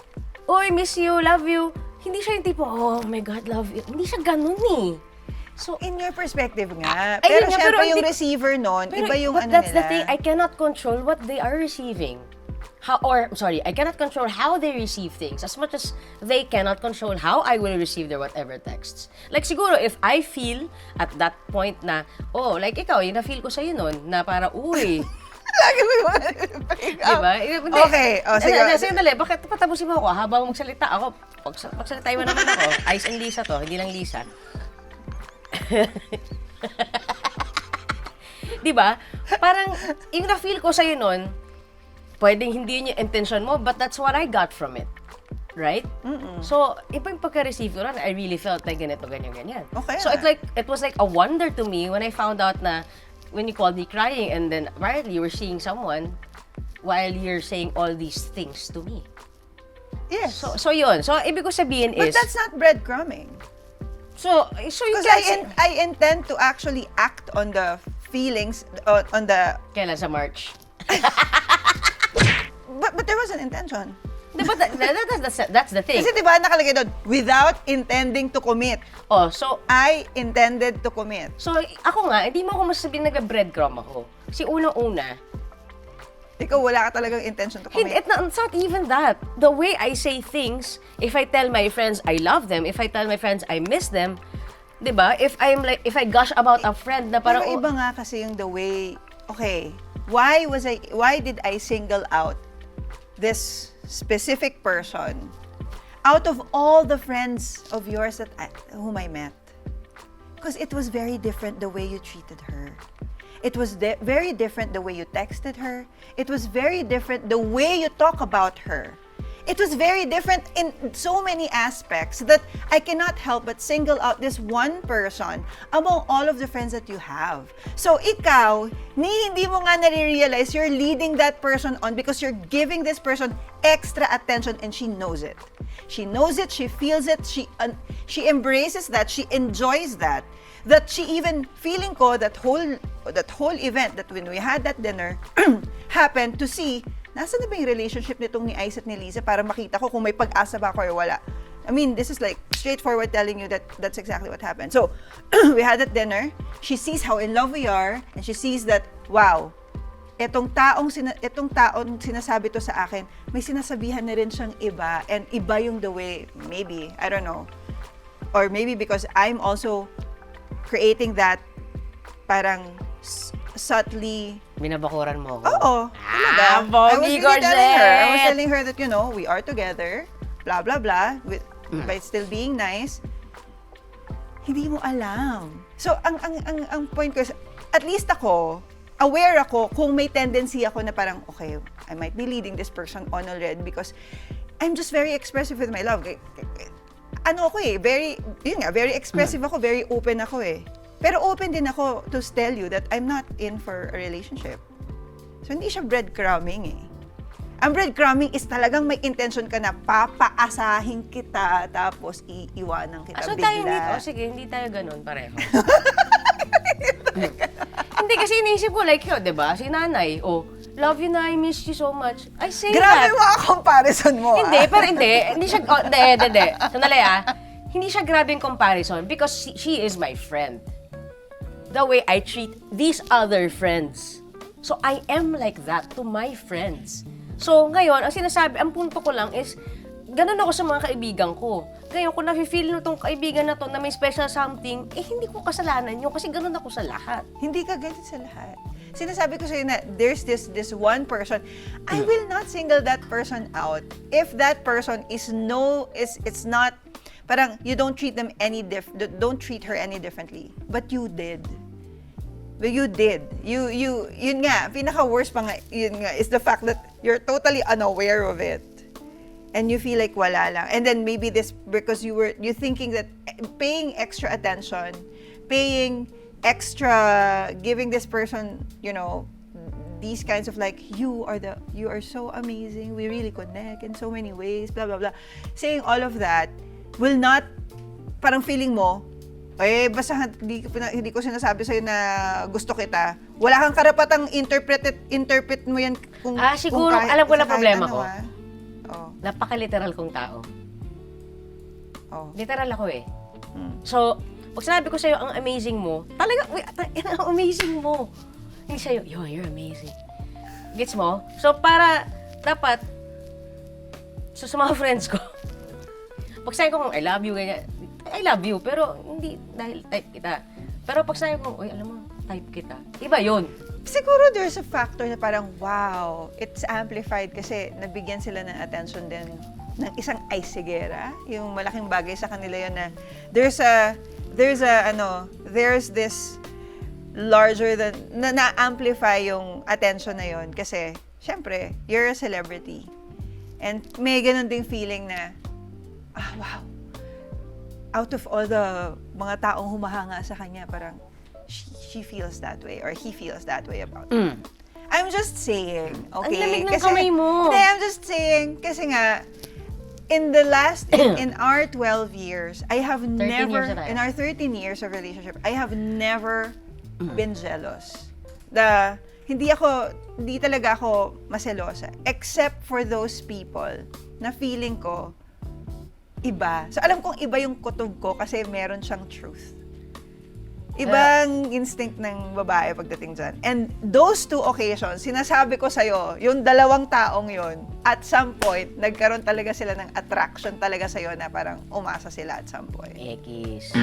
S2: oh, I miss you, love you. Hindi siya yung tipo, oh my God, love you. Hindi siya ganun eh. So,
S1: In your perspective nga.
S2: Ayun
S1: Pero
S2: nga,
S1: syempre
S2: pero
S1: yung
S2: hindi-
S1: receiver nun, iba yung
S2: but
S1: ano
S2: that's
S1: nila.
S2: the thing, I cannot control what they are receiving. I cannot control how they receive things as much as they cannot control how I will receive their whatever texts. Like siguro, if I feel at that point na, oh, like ikaw, yung na-feel ko sa'yo nun, na para, uy,
S1: Lagi mo yung
S2: diba? Hindi.
S1: Okay, sige.
S2: Sige, dali, bakit patapusin mo ako habang magsalita ako? Magsalita mo naman ako. Ice and Lisa to, hindi lang Lisa. Diba? Parang, yung na-feel ko sa'yo nun, pwedeng hindi yun yung intention mo, but that's what I got from it. Right? So, iba yung pagka-receive ko rin, I really felt like ganito, ganyan.
S1: Okay.
S2: So, it was like a wonder to me when I found out na when you called me crying and then apparently you were seeing someone while you're saying all these things to me.
S1: Yes.
S2: So yun. So, ibig ko sabihin
S1: But
S2: is...
S1: that's not breadcrumbing.
S2: So you
S1: Because
S2: can't...
S1: I intend to actually act on the feelings, on the...
S2: Kailan sa March?
S1: But there was an intention.
S2: But that's the thing.
S1: Kasi di ba nakalagay doon, without intending to commit.
S2: Oh, so
S1: I intended to commit.
S2: ako nga, hindi mo ako masasabing nag-breadcrumb ako. Kasi unang-una,
S1: Ikaw wala ka talagang intention to commit.
S2: it's not even that. The way I say things, if I tell my friends I love them, if I tell my friends I miss them, 'di ba? If I gush about a friend na parang
S1: Pero iba nga kasi yung the way, okay, why did I single out this specific person out of all the friends of yours whom I met? Because it was very different the way you treated her. It was very different the way you texted her. It was very different the way you talk about her. It was very different in so many aspects that I cannot help but single out this one person among all of the friends that you have. So ikaw, hindi mo nga nare-realize you're leading that person on because you're giving this person extra attention and she knows it. She knows it, she feels it, she embraces that, she enjoys that. That she even, feeling ko, that whole event, that when we had that dinner, happened to see, nasa na ba yung relationship nitong ni Ice at ni Lisa para makita ko kung may pag-asa ba ako or wala. I mean, this is like straightforward telling you that that's exactly what happened. So, we had that dinner, she sees how in love we are, and she sees that, wow, etong taong sinasabi to sa akin, may sinasabihan na rin siyang iba, and iba yung the way, maybe, I don't know, or maybe because I'm also creating that parang subtly.
S2: binabakuran mo ako.
S1: Oo, talaga.
S2: Pogi
S1: I was telling her that, we are together, blah, blah, blah, by still being nice. Hindi mo alam. So, ang point ko is, at least ako, aware ako kung may tendency ako na parang, okay, I might be leading this person on already because I'm just very expressive with my love. Very expressive ako, very open ako eh. Pero open din ako to tell you that I'm not in for a relationship. So, hindi siya breadcrumbing eh. Ang breadcrumbing is talagang may intention ka na papaasahin kita tapos iiwanan kita
S2: So
S1: bigla.
S2: tayo hindi tayo ganun pareho. Hindi kasi iniisip ko like yun, 'di ba? Si nanay, love you na, I miss you so much. I say
S1: Grabe
S2: that.
S1: mga comparison mo.
S2: Hindi, pero hindi siya, hindi. Sandali Hindi siya grabe yung comparison because she is my friend. The way I treat these other friends. So, I am like that to my friends. So, ngayon, ang punto ko lang is, ganun ako sa mga kaibigan ko. Ngayon, kung nafe-feel nung tong kaibigan na to na may special something, hindi ko kasalanan yun kasi ganun ako sa lahat.
S1: Hindi ka ganun sa lahat. Sinasabi ko sa'yo na there's this one person, I will not single that person out if that person it's not, parang you don't treat them don't treat her any differently. But you did. But you did. Yun nga, pinaka-worst pa nga, yun nga, is the fact that you're totally unaware of it. And you feel like wala lang. And then maybe this, because you thinking that paying extra attention, giving this person, these kinds of like, you are so amazing, we really connect in so many ways, blah, blah, blah. Saying all of that will not, parang feeling mo, basta hindi ko sinasabi sa'yo na gusto kita. Wala kang karapatang interpret mo yan kung
S2: siguro,
S1: kung
S2: alam ko na
S1: kahit
S2: problema
S1: ano,
S2: ko.
S1: Oh.
S2: Napaka-literal kong tao.
S1: Oh.
S2: Literal ako eh. So, pag sinabi ko sa'yo, ang amazing mo, talaga, ang amazing mo. Hindi sa'yo, you're amazing. Gets mo? So, dapat, sa mga friends ko, pag sinabi ko, I love you, ganyan, I love you, pero hindi dahil type kita. Pero pag sinabi ko, alam mo, type kita. Iba yun.
S1: Siguro there's a factor na parang, wow, it's amplified kasi nabigyan sila ng attention din ng isang ice-sigera. Yung malaking bagay sa kanila yun na there's this larger than, na-amplify yung attention na yun kasi, syempre, you're a celebrity. And may ganun ding feeling na, wow, out of all the mga taong humahanga sa kanya, parang, she feels that way or he feels that way about it. I'm just saying, okay?
S2: Ang lamig ng kamay mo.
S1: Hindi, I'm just saying, kasi nga, in our 12 years, I have never,
S2: years na tayo.
S1: in our 13 years of relationship, I have never been jealous. Hindi talaga ako maselosa, except for those people na feeling ko, iba. So, alam kong iba yung kutob ko kasi meron siyang truth. Ibang instinct ng babae pagdating dyan. And those two occasions, sinasabi ko sa'yo, yung dalawang taong yon at some point, nagkaroon talaga sila ng attraction talaga sa'yo na parang umasa sila at some point.
S2: Ekis.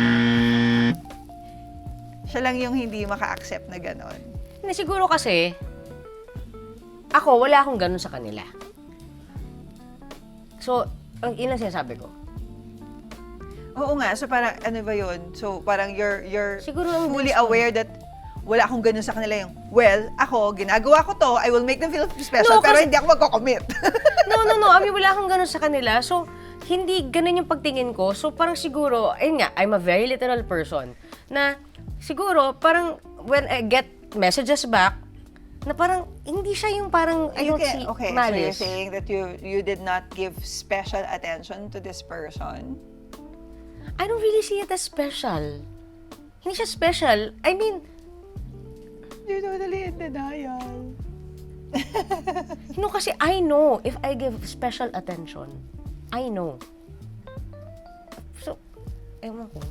S1: Siya lang yung hindi maka-accept na gano'n.
S2: Hindi, siguro kasi, wala akong ganun sa kanila. So, ang ilang sinasabi ko,
S1: Oo nga, so parang ano ba yun? So parang you're
S2: siguro ang
S1: fully
S2: gusto.
S1: aware that wala akong ganun sa kanila yung, well, ako, ginagawa ko to, I will make them feel special, pero hindi ako magko-commit.
S2: No. I mean, wala akong ganun sa kanila. So, hindi ganun yung pagtingin ko. So, parang siguro, ayun nga, I'm a very literal person. Na, siguro, parang, when I get messages back, na parang, hindi siya yung parang, I don't see
S1: Okay, so
S2: malice.
S1: you're saying that you did not give special attention to this person?
S2: I don't really see it as special. Hindi siya special. I mean,
S1: You're totally in denial.
S2: no, kasi I know if I give special attention, I know. So, ewan ko.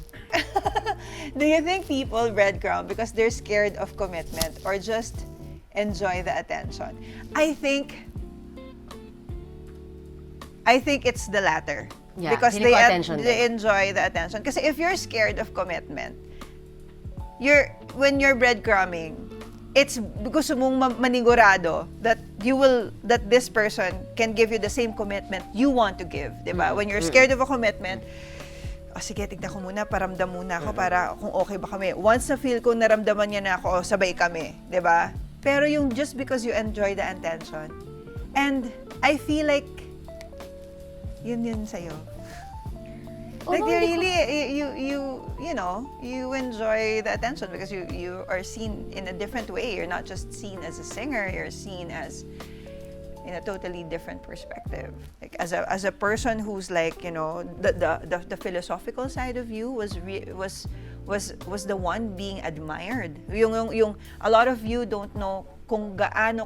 S1: Do you think people breadcrumb because they're scared of commitment or just enjoy the attention? I think it's the latter.
S2: Yeah,
S1: because
S2: feeling ko attention
S1: they
S2: din.
S1: enjoy the attention. Kasi if you're scared of commitment, when you're breadcrumbing, it's gusto mong manigurado that this person can give you the same commitment you want to give, 'di ba? When you're scared of a commitment, sige, tignan ko muna, paramdam muna ako para kung okay ba kami. Once na feel ko naramdaman niya na ako, sabay kami, 'di ba? Pero yung just because you enjoy the attention, and I feel like yun sa'yo. Like you really, you enjoy the attention because you are seen in a different way. You're not just seen as a singer, you're seen as in a totally different perspective. Like as a person who's like, the philosophical side of you was the one being admired. Yung a lot of you don't know kung gaano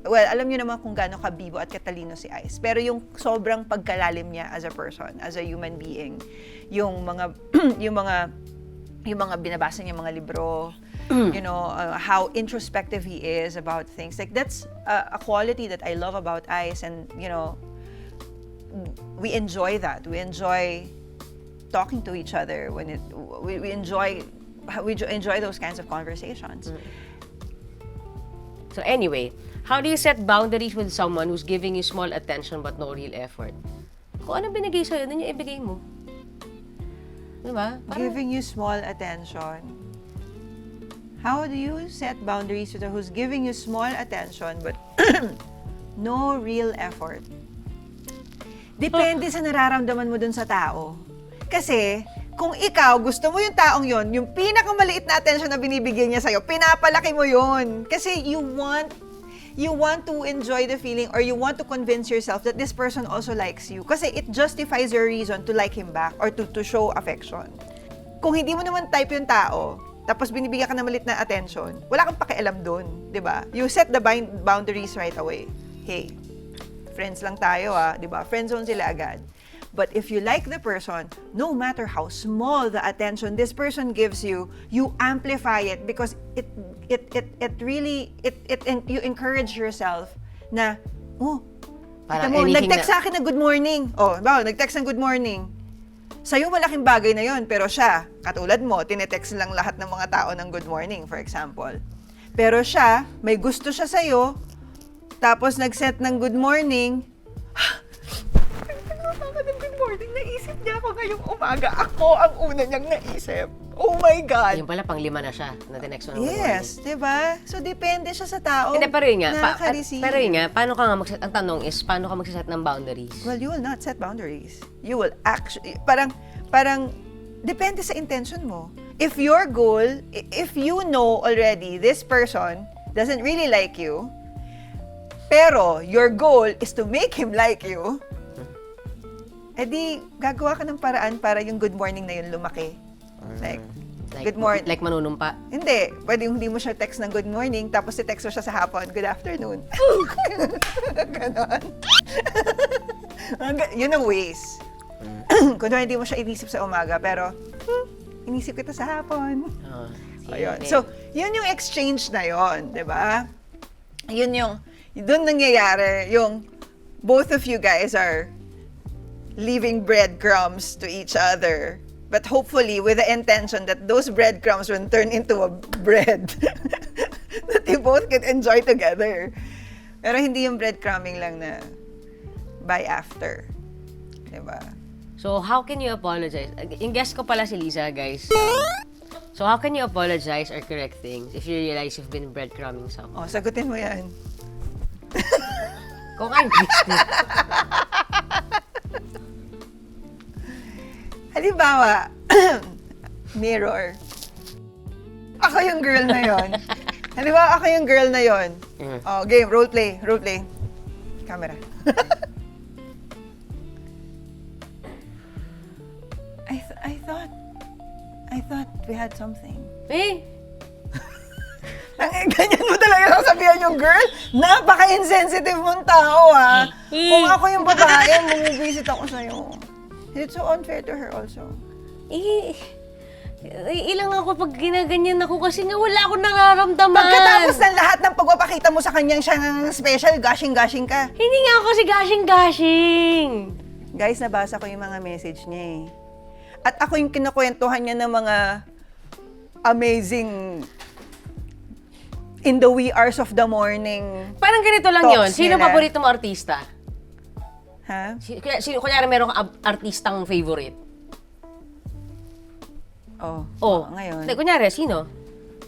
S1: alam niyo naman kung gaano kabibo at katalino si Ice. Pero yung sobrang pagkalalim niya as a person, as a human being, yung mga binabasa niya mga libro, how introspective he is about things. Like that's a quality that I love about Ice, and we enjoy that. We enjoy talking to each other we enjoy those kinds of conversations.
S2: So anyway, how do you set boundaries with someone who's giving you small attention but no real effort? Kung ano binigay sa'yo, yun yung ibigay mo. Diba?
S1: Giving you small attention. How do you set boundaries with who's giving you small attention but no real effort? Depende sa nararamdaman mo dun sa tao. Kasi, kung ikaw, gusto mo yung taong yon, yung pinakamaliit na attention na binibigyan niya sa'yo, pinapalaki mo yon. Kasi you want to enjoy the feeling or you want to convince yourself that this person also likes you. Kasi it justifies your reason to like him back or to show affection. Kung hindi mo naman type yung tao, tapos binibigyan ka ng maliit na attention, wala kang pakialam dun, di ba? You set the boundaries right away. Hey, friends lang tayo di ba? Friend zone sila agad. But if you like the person, no matter how small the attention this person gives you, you amplify it because you encourage yourself na,
S2: Parang
S1: kita mo,
S2: anything
S1: nag-text sa akin na good morning. Nag-text ng good morning. Sa'yo malaking bagay na yon, pero siya, katulad mo, tinetext lang lahat ng mga tao ng good morning, for example. Pero siya, may gusto siya sa'yo, tapos nag-set ng good morning, ng good morning, naisip niya ako ngayong umaga. Ako ang una niyang naisip. Oh my God!
S2: Yung pala, pang-5 na siya na the next one.
S1: Yes, di ba? So, depende siya sa tao.
S2: Hindi, pero yun nga,
S1: nakaka-receive.
S2: pero yun nga, paano ka nga magset, ang tanong is, paano ka magsiset ng boundaries?
S1: Well, you will not set boundaries. You will actually, parang, depende sa intention mo. If your goal, if you know already, this person doesn't really like you, pero your goal is to make him like you, edi, gagawa ka ng paraan para yung good morning na yun lumaki. Like good morning.
S2: Like manunumpa?
S1: Hindi. Pwede hindi mo siya text ng good morning, tapos i-text mo siya sa hapon, good afternoon. Ganon. Yun ang ways. Kung hindi mo siya inisip sa umaga, pero inisip kita sa hapon. Ayun. So, yun yung exchange na yun, di ba? Yun yung, doon nangyayari, yung both of you guys are leaving breadcrumbs to each other. But hopefully, with the intention that those breadcrumbs will turn into a bread that you both can enjoy together. Pero hindi yung breadcrumbing lang na by after. Diba?
S2: So, how can you apologize? Yung guest ko pala si Lisa, guys. So, how can you apologize or correct things if you realize you've been breadcrumbing someone?
S1: Sagutin mo yan.
S2: Kung I'm Christy.
S1: Halimbawa, mirror. Ako yung girl na yon. Halimbawa, ako yung girl na yon. Game, role play. Camera. I thought we had something. Ganyan mo talaga sasabihan yung girl? Napaka-insensitive mong tao, Kung ako yung babae, bumubisit ako sa'yo. It's so unfair to her also.
S2: Ilang ako pag ginaganyan ako kasi nga wala akong nararamdaman.
S1: Pagkatapos ng lahat ng pagpapakita mo sa kanyang siyang special, gashing-gashing ka.
S2: Hindi nga ako kasi gashing-gashing.
S1: Guys, nabasa ko yung mga message niya At ako yung kinukwentuhan niya ng mga amazing in the wee hours of the morning.
S2: Parang ganito lang yun. Sino
S1: nila.
S2: paborito mo artista?
S1: Ha?
S2: Kunyari meron kang artistang favorite.
S1: Ngayon.
S2: Kunyari, sino?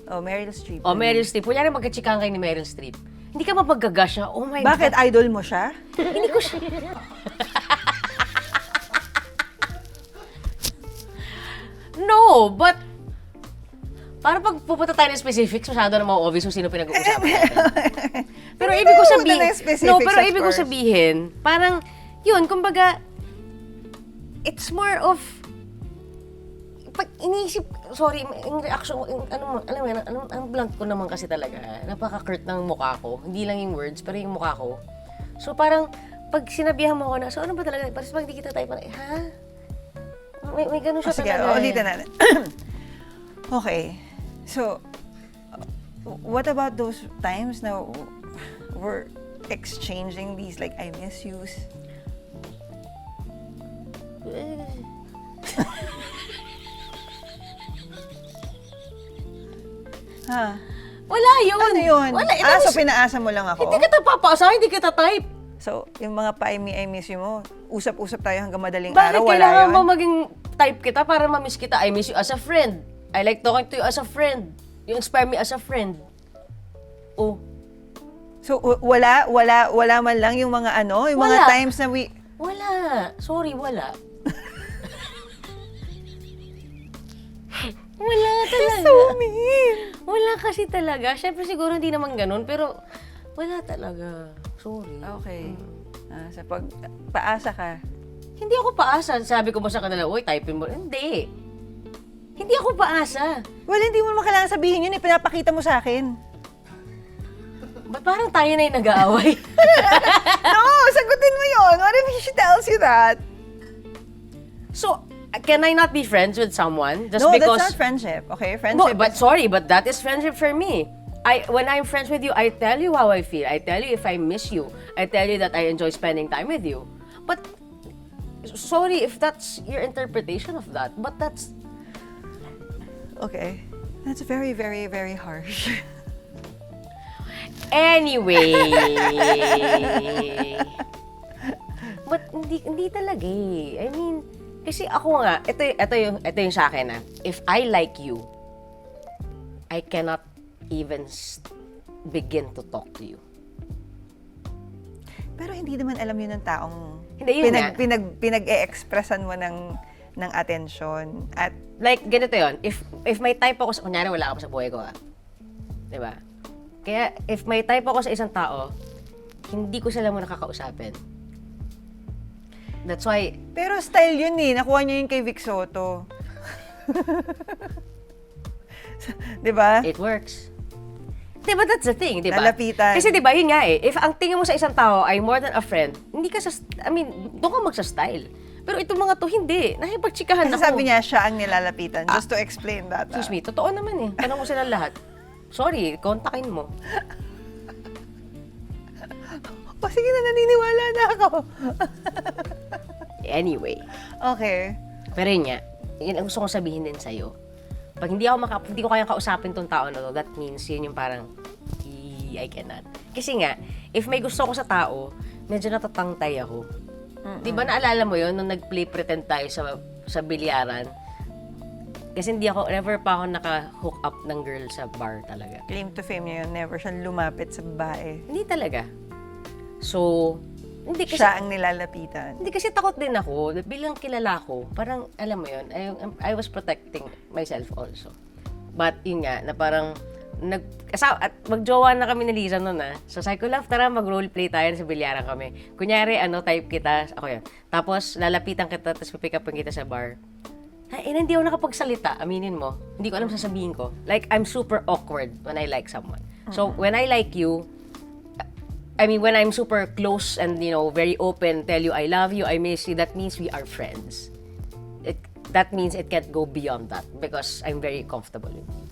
S1: Meryl Streep.
S2: Meryl Streep. Kunyari magkachikaan kayo ni Meryl Streep. Hindi ka mapaggagas siya. Oh my God.
S1: Bakit? Idol mo siya?
S2: Hindi ko siya. No, but para pag pupunta tayo ng specifics, masyado na ma-obvious kung sino pinag-uusapan natin. Pero ibig ko sabihin, parang, yun, kumbaga, it's more of, pag iniisip, sorry, yung reaction, ang blunt ko naman kasi talaga, napaka-curt ng mukha ko. Hindi lang yung words, pero yung mukha ko. So parang, pag sinabihan mo ko na, so ano ba talaga, parang pag di kita tayo, parang, ha? May ganun siya talaga.
S1: Sige, ulitin natin. Okay. So, what about those times na we're exchanging these, like, I miss yous? Ha?
S2: Wala yun.
S1: Ano yun?
S2: Wala.
S1: So pinaasa mo lang ako?
S2: Hindi kita papasa, hindi kita type.
S1: So, yung mga I miss you mo, usap-usap tayo hanggang madaling
S2: Bakit
S1: araw, wala
S2: kailangan
S1: yun?
S2: mo maging type kita para ma-miss kita? I miss you as a friend. I like talking to you as a friend. You inspire me as a friend. Oh.
S1: So, wala man lang yung mga yung mga
S2: Wala.
S1: times na
S2: Wala. Sorry, wala. Wala talaga.
S1: So mean!
S2: Wala kasi talaga. Siyempre siguro hindi naman ganun, pero wala talaga. Sorry.
S1: Okay. Sa paasa ka.
S2: Hindi ako paasa. Sabi ko ba sa kanila, uy, typing mo. Hindi. Hindi ako paasa.
S1: Well, hindi mo naman kailangan sabihin yun, pinapakita mo sa akin.
S2: Ba't parang tayo na yung nag-aaway?
S1: No, sagutin mo yun. What if she tells you that?
S2: So, can I not be friends with someone just
S1: No,
S2: because...
S1: that's not friendship. Okay,
S2: No,
S1: friendship
S2: but
S1: is...
S2: sorry, but that is friendship for me. When I'm friends with you, I tell you how I feel. I tell you if I miss you. I tell you that I enjoy spending time with you. But, sorry if that's your interpretation of that, but that's...
S1: Okay. That's very, very, very harsh.
S2: Anyway. But hindi talaga eh. I mean, kasi ako nga, ito yung sa akin if I like you, I cannot even begin to talk to you.
S1: Pero hindi naman alam yun ng taong
S2: Hindi, yun nga.
S1: pinag-e-expressan mo ng atensyon. At
S2: Like, ganito yun. If may type ako kunyari wala ako sa buhay ko diba? Kaya, if may type ako sa isang tao, hindi ko sila muna kakausapin. That's why,
S1: pero style yun eh. Nakuha niya yun kay Vic Soto. Diba?
S2: it works. Diba, that's the thing, diba?
S1: Lalapitan.
S2: Kasi diba, yun nga if ang tingin mo sa isang tao ay more than a friend, hindi ka doon ka magsa-style. Pero itong mga to, hindi. Nakipagtsikahan
S1: Kasi
S2: ako.
S1: sabi niya, siya ang nilalapitan. Just to explain that.
S2: Excuse me, totoo naman eh. Tanong mo sila lahat. Sorry, kontakin mo.
S1: O sige na, naniniwala na ako.
S2: Anyway.
S1: Okay.
S2: Pero yun nga, yun ang gusto kong sabihin din sa'yo. Pag hindi ko kayang kausapin tong tao na to, that means yun yung parang, I cannot. Kasi nga, if may gusto ko sa tao, medyo natatangtay ako. Di ba naalala mo yun, nung nag-play pretend tayo sa bilyaran? Kasi never pa ako naka-hook up ng girl sa bar talaga.
S1: Claim to fame niya yun, never siya lumapit sa babae.
S2: Hindi talaga. So, hindi kasi...
S1: Siya ang nilalapitan.
S2: Hindi kasi takot din ako. Bilang kilala ko, parang, alam mo yun, I was protecting myself also. But, yun nga, na parang, at magjowa na kami ni Liza noon So, sabi ko, love, tara, mag-roleplay tayo sa bilyaran kami. Kunyari, type kita, ako yun. Tapos, lalapitan kita, tapos pipick upin kita sa bar. Hindi ako nakapagsalita, aminin mo. Hindi ko alam sasabihin ko. Like, I'm super awkward when I like someone. So, when I like you, when I'm super close and, very open, tell you I love you, I miss you, that means we are friends. That means it can't go beyond that because I'm very comfortable with you.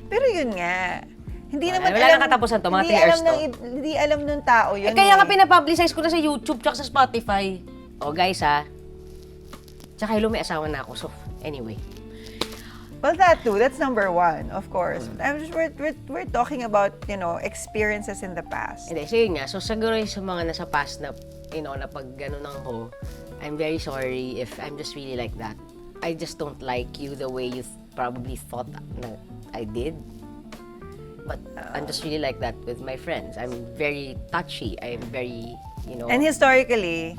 S1: Pero yun nga, hindi
S2: Wala,
S1: naman
S2: wala
S1: alam.
S2: nang katapusan to, mga
S1: hindi
S2: 3 hours
S1: alam hindi alam ng tao yun.
S2: Kaya nga pinapublicize ko na sa YouTube tsaka sa Spotify. Guys Tsaka hello, may asawa na ako. So, anyway.
S1: Well, that too. That's number one, of course. We're talking about, experiences in the past.
S2: Hindi, so yun nga. So, siguro sa mga nasa past na, na pag gano'n ako, I'm very sorry if I'm just really like that. I just don't like you the way you probably thought na I did. But I'm just really like that with my friends. I'm very touchy. I'm very,
S1: And historically,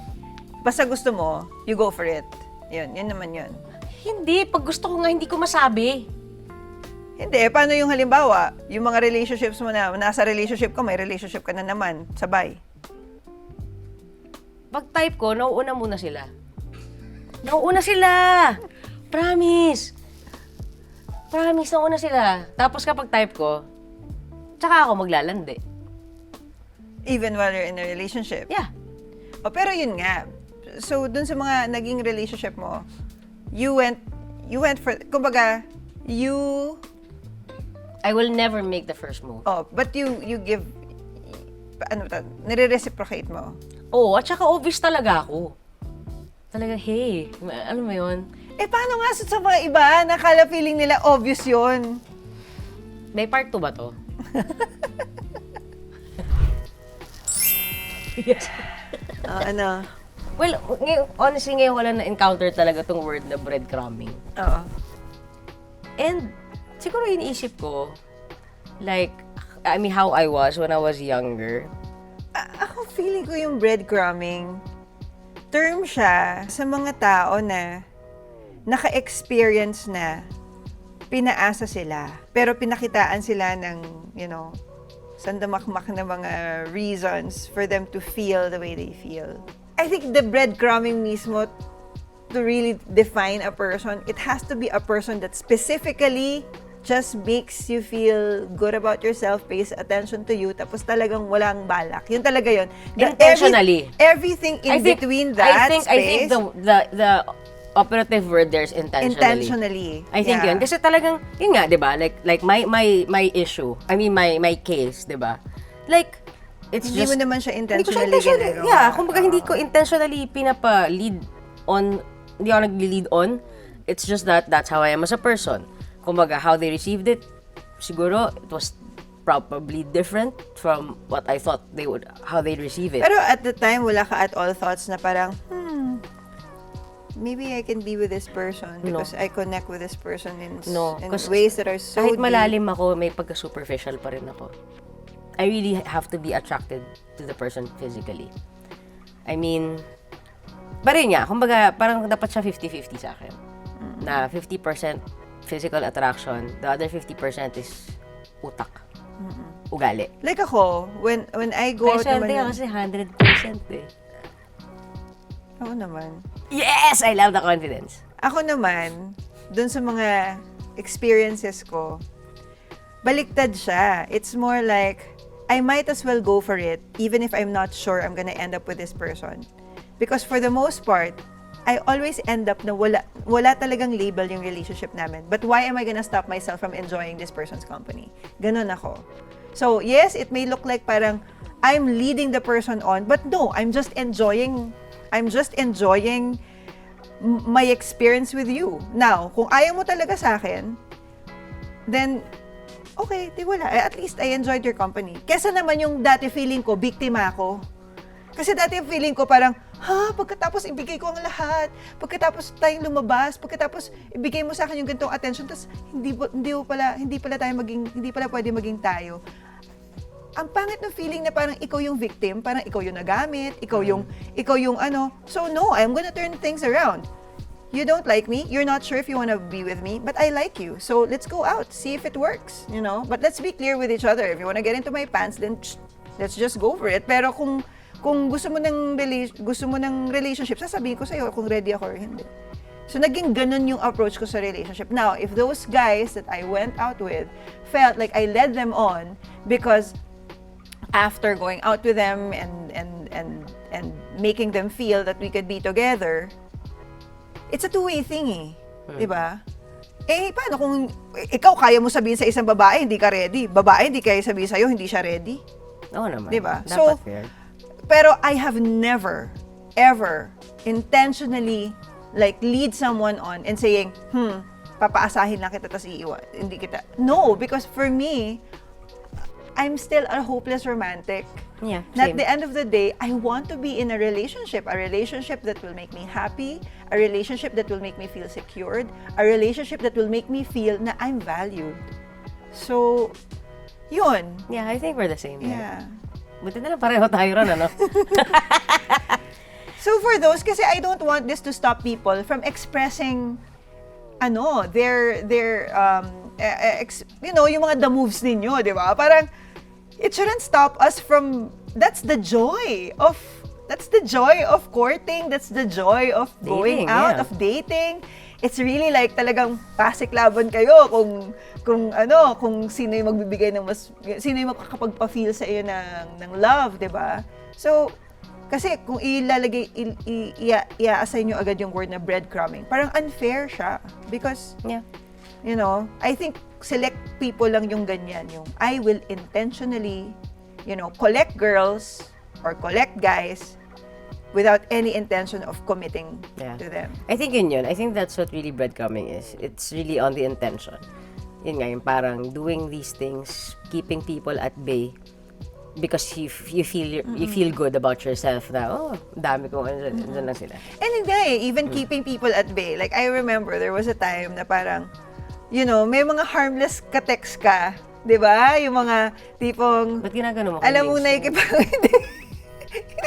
S1: basta gusto mo, you go for it. Yun naman yun.
S2: Hindi. Pag gusto ko nga, hindi ko masabi.
S1: Hindi, paano yung halimbawa, yung mga relationships mo na, nasa relationship ka, may relationship ka na naman, sabay.
S2: Pag type ko, nauuna muna sila. Nauuna sila! Promise! Promise, nauuna sila. Tapos kapag type ko, tsaka ako maglalandi.
S1: Even while you're in a relationship.
S2: Yeah.
S1: Pero yun nga. So, dun sa mga naging relationship mo, you went for, kumbaga,
S2: I will never make the first move.
S1: but you give, nire-reciprocate mo.
S2: At saka obvious talaga ako. Talaga, hey, ano mo yun?
S1: Eh, paano nga sa mga iba? Nakala feeling nila obvious yun.
S2: May part 2 ba to? Yes.
S1: Ano?
S2: Well, honestly, ngayon wala na-encounter talaga tong word na breadcrumbing.
S1: Oo.
S2: And siguro iniisip ko, like, I mean, how I was when I was younger.
S1: Ako feeling ko yung breadcrumbing, term siya sa mga tao na naka-experience na pinaasa sila, pero pinakitaan sila ng, sandamakmak na mga reasons for them to feel the way they feel. I think the breadcrumbing mismo, to really define a person, it has to be a person that specifically just makes you feel good about yourself, pays attention to you, tapos talagang walang balak. Yun talaga yun.
S2: Intentionally.
S1: Everything in between that
S2: I think the operative word there is intentionally.
S1: Intentionally.
S2: I think yun. Kasi talagang, yun nga, di ba? Like my issue, I mean, my case, di ba? Like, it's
S1: Hindi
S2: just...
S1: mo naman siya
S2: Hindi ko siya
S1: intentionally ginagawa.
S2: yeah, kumbaga hindi ko intentionally pinapa-lead on, hindi ako nag-lead on. It's just that that's how I am as a person. Kumbaga, how they received it, siguro, it was probably different from what I thought how they'd receive it.
S1: Pero at the time, wala ka at all thoughts na parang, maybe I can be with this person because I connect with this person in ways that are so
S2: kahit
S1: deep.
S2: malalim ako, may pagka-superficial pa rin ako. I really have to be attracted to the person physically. I mean, ba rin nga, kumbaga, parang dapat siya 50-50 sa akin. Na 50% physical attraction, the other 50% is utak. Ugali.
S1: Like ako, when I go out naman...
S2: Kaya kasi 100% eh.
S1: Oo naman.
S2: Yes! I love the confidence.
S1: Ako naman, dun sa mga experiences ko, baliktad siya. It's more like, I might as well go for it, even if I'm not sure I'm gonna end up with this person. Because for the most part, I always end up na wala talagang label yung relationship namin. But why am I gonna stop myself from enjoying this person's company? Ganon ako. So, yes, it may look like parang I'm leading the person on, but no, I'm just enjoying my experience with you. Now, kung ayaw mo talaga sa akin, then, okay, di wala. At least I enjoyed your company. Kesa naman yung dati feeling ko, biktima ako. Kasi dati feeling ko parang, pagkatapos ibigay ko ang lahat, pagkatapos tayong lumabas, pagkatapos ibigay mo sa akin yung ganitong attention, tapos hindi pala pwede maging tayo. Ang pangit ng feeling na parang ikaw yung victim, parang ikaw yung nagamit, ikaw yung ano. So no, I'm gonna turn things around. You don't like me, you're not sure if you wanna be with me, but I like you. So let's go out, see if it works, But let's be clear with each other. If you wanna get into my pants, then let's just go for it. Pero kung gusto mo ng relationship, sasabihin ko sa'yo kung ready ako or hindi. So, naging ganun yung approach ko sa relationship. Now, if those guys that I went out with felt like I led them on because after going out with them and making them feel that we could be together, it's a two-way thing eh. Diba? Eh, paano kung ikaw kaya mo sabihin sa isang babae, hindi ka ready. Babae, hindi kaya sabihin sa'yo, hindi siya ready.
S2: Oo naman.
S1: Diba?
S2: Dapat
S1: So,
S2: fair.
S1: pero I have never, ever intentionally lead someone on and saying, papaasahin lang kita tas iiwan. Hindi kita. No, because for me, I'm still a hopeless romantic.
S2: Yeah,
S1: At
S2: same.
S1: the end of the day, I want to be in a relationship that will make me happy, a relationship that will make me feel secured, a relationship that will make me feel na I'm valued. So, yun.
S2: Yeah, I think we're the same.
S1: Yeah.
S2: Buti na lang pareho tayo ron, ano?
S1: So for those, kasi I don't want this to stop people from expressing their yung mga the moves ninyo, di ba? Parang it shouldn't stop us from that's the joy of courting, that's the joy of going
S2: Dating,
S1: out,
S2: yeah.
S1: of dating. It's really like talagang pasiklaban kayo kung sino yung magbibigay sino yung makakapagpa-feel sa iyo ng love, 'di ba? So kasi kung i-assign nyo agad yung word na breadcrumbing, parang unfair siya because I think select people lang yung ganyan, yung I will intentionally collect girls or collect guys without any intention of committing
S2: Yeah.
S1: to them.
S2: I think yun. I think that's what really breadcrumbing is. It's really on the intention. Yun nga, yung parang doing these things, keeping people at bay because you feel good about yourself na, oh, dami kong andyan lang sila.
S1: And hindi even keeping people at bay. Like, I remember there was a time na parang, may mga harmless ka-text ka. Di ba? Yung mga tipong,
S2: Ba't ginagano mo?
S1: alam mo na hindi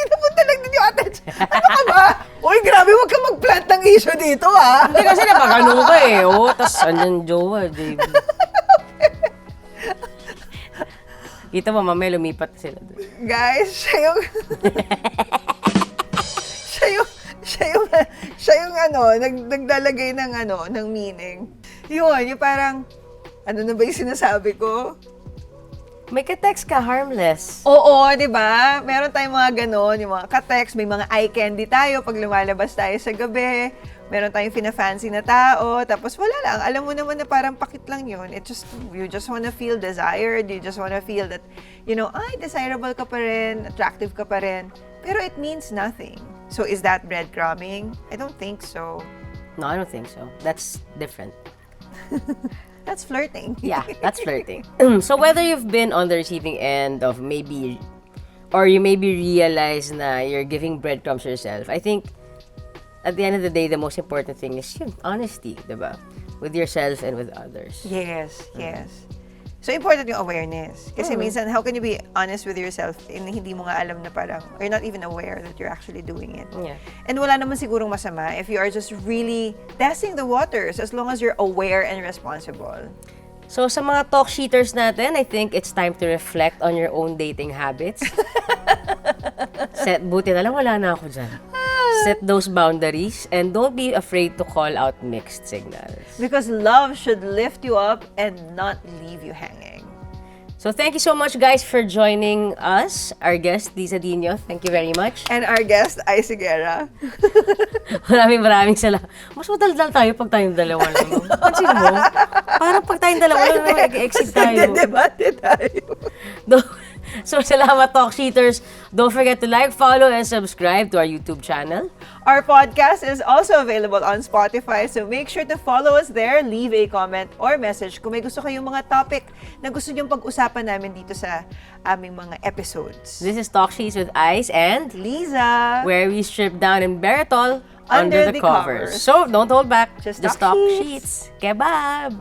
S1: napunta lang din yung attention. Ano ka ba? Uy, grabe, huwag ka mag-plant ng issue dito, ha?
S2: Hindi kasi napagano ka eh. Oh, tas andyan jowa, JB. Kita mo, mamaya lumipat sila doon.
S1: Guys, siya yung naglalagay ng meaning. Yun, yung parang, ano na ba yung sinasabi ko?
S2: May ka-text ka, harmless.
S1: Oo, di ba? Meron tayong mga ganon, yung mga ka-text, may mga eye candy tayo pag lumalabas tayo sa gabi. Meron tayong fina-fancy na tao, tapos wala lang. Alam mo naman na parang pakit lang yun. You just wanna feel desired, you just wanna feel that, ay, desirable ka pa rin, attractive ka pa rin. Pero it means nothing. So is that breadcrumbing? I don't think so.
S2: No, I don't think so. That's different.
S1: That's flirting.
S2: Yeah, that's flirting. So whether you've been on the receiving end of or you maybe realize na you're giving breadcrumbs yourself, I think at the end of the day, the most important thing is honesty, diba? With yourself and with others.
S1: Yes. So, important yung awareness. Kasi minsan, how can you be honest with yourself and hindi mo nga alam na parang, or you're not even aware that you're actually doing it.
S2: Yeah.
S1: And wala naman sigurong masama if you are just really testing the waters as long as you're aware and responsible.
S2: So sa mga talk sheeters natin, I think it's time to reflect on your own dating habits. Buti na lang wala na ako dyan. Set those boundaries and don't be afraid to call out mixed signals.
S1: Because love should lift you up and not leave you hanging.
S2: So thank you so much guys for joining us. Our guest, Liza Dino, thank you very much.
S1: And our guest, Ice Guerra.
S2: Maraming salamat. Mas madaldal tayo pag tayong dalawa lang. Pansin mo? Parang pag tayong dalawa lang, mag-exit tayo.
S1: Debate tayo.
S2: So, salamat talk sheeters. Don't forget to like, follow, and subscribe to our YouTube channel.
S1: Our podcast is also available on Spotify, so make sure to follow us there, leave a comment or message kung may gusto kayong mga topic na gusto niyong pag-usapan namin dito sa aming mga episodes.
S2: This is Talk Sheets with Ice and
S1: Liza!
S2: where we strip down and bare it all
S1: Under
S2: under the
S1: the
S2: covers.
S1: covers.
S2: So, don't hold back.
S1: Just
S2: Just
S1: talk
S2: talk
S1: sheets.
S2: sheets. Kebab!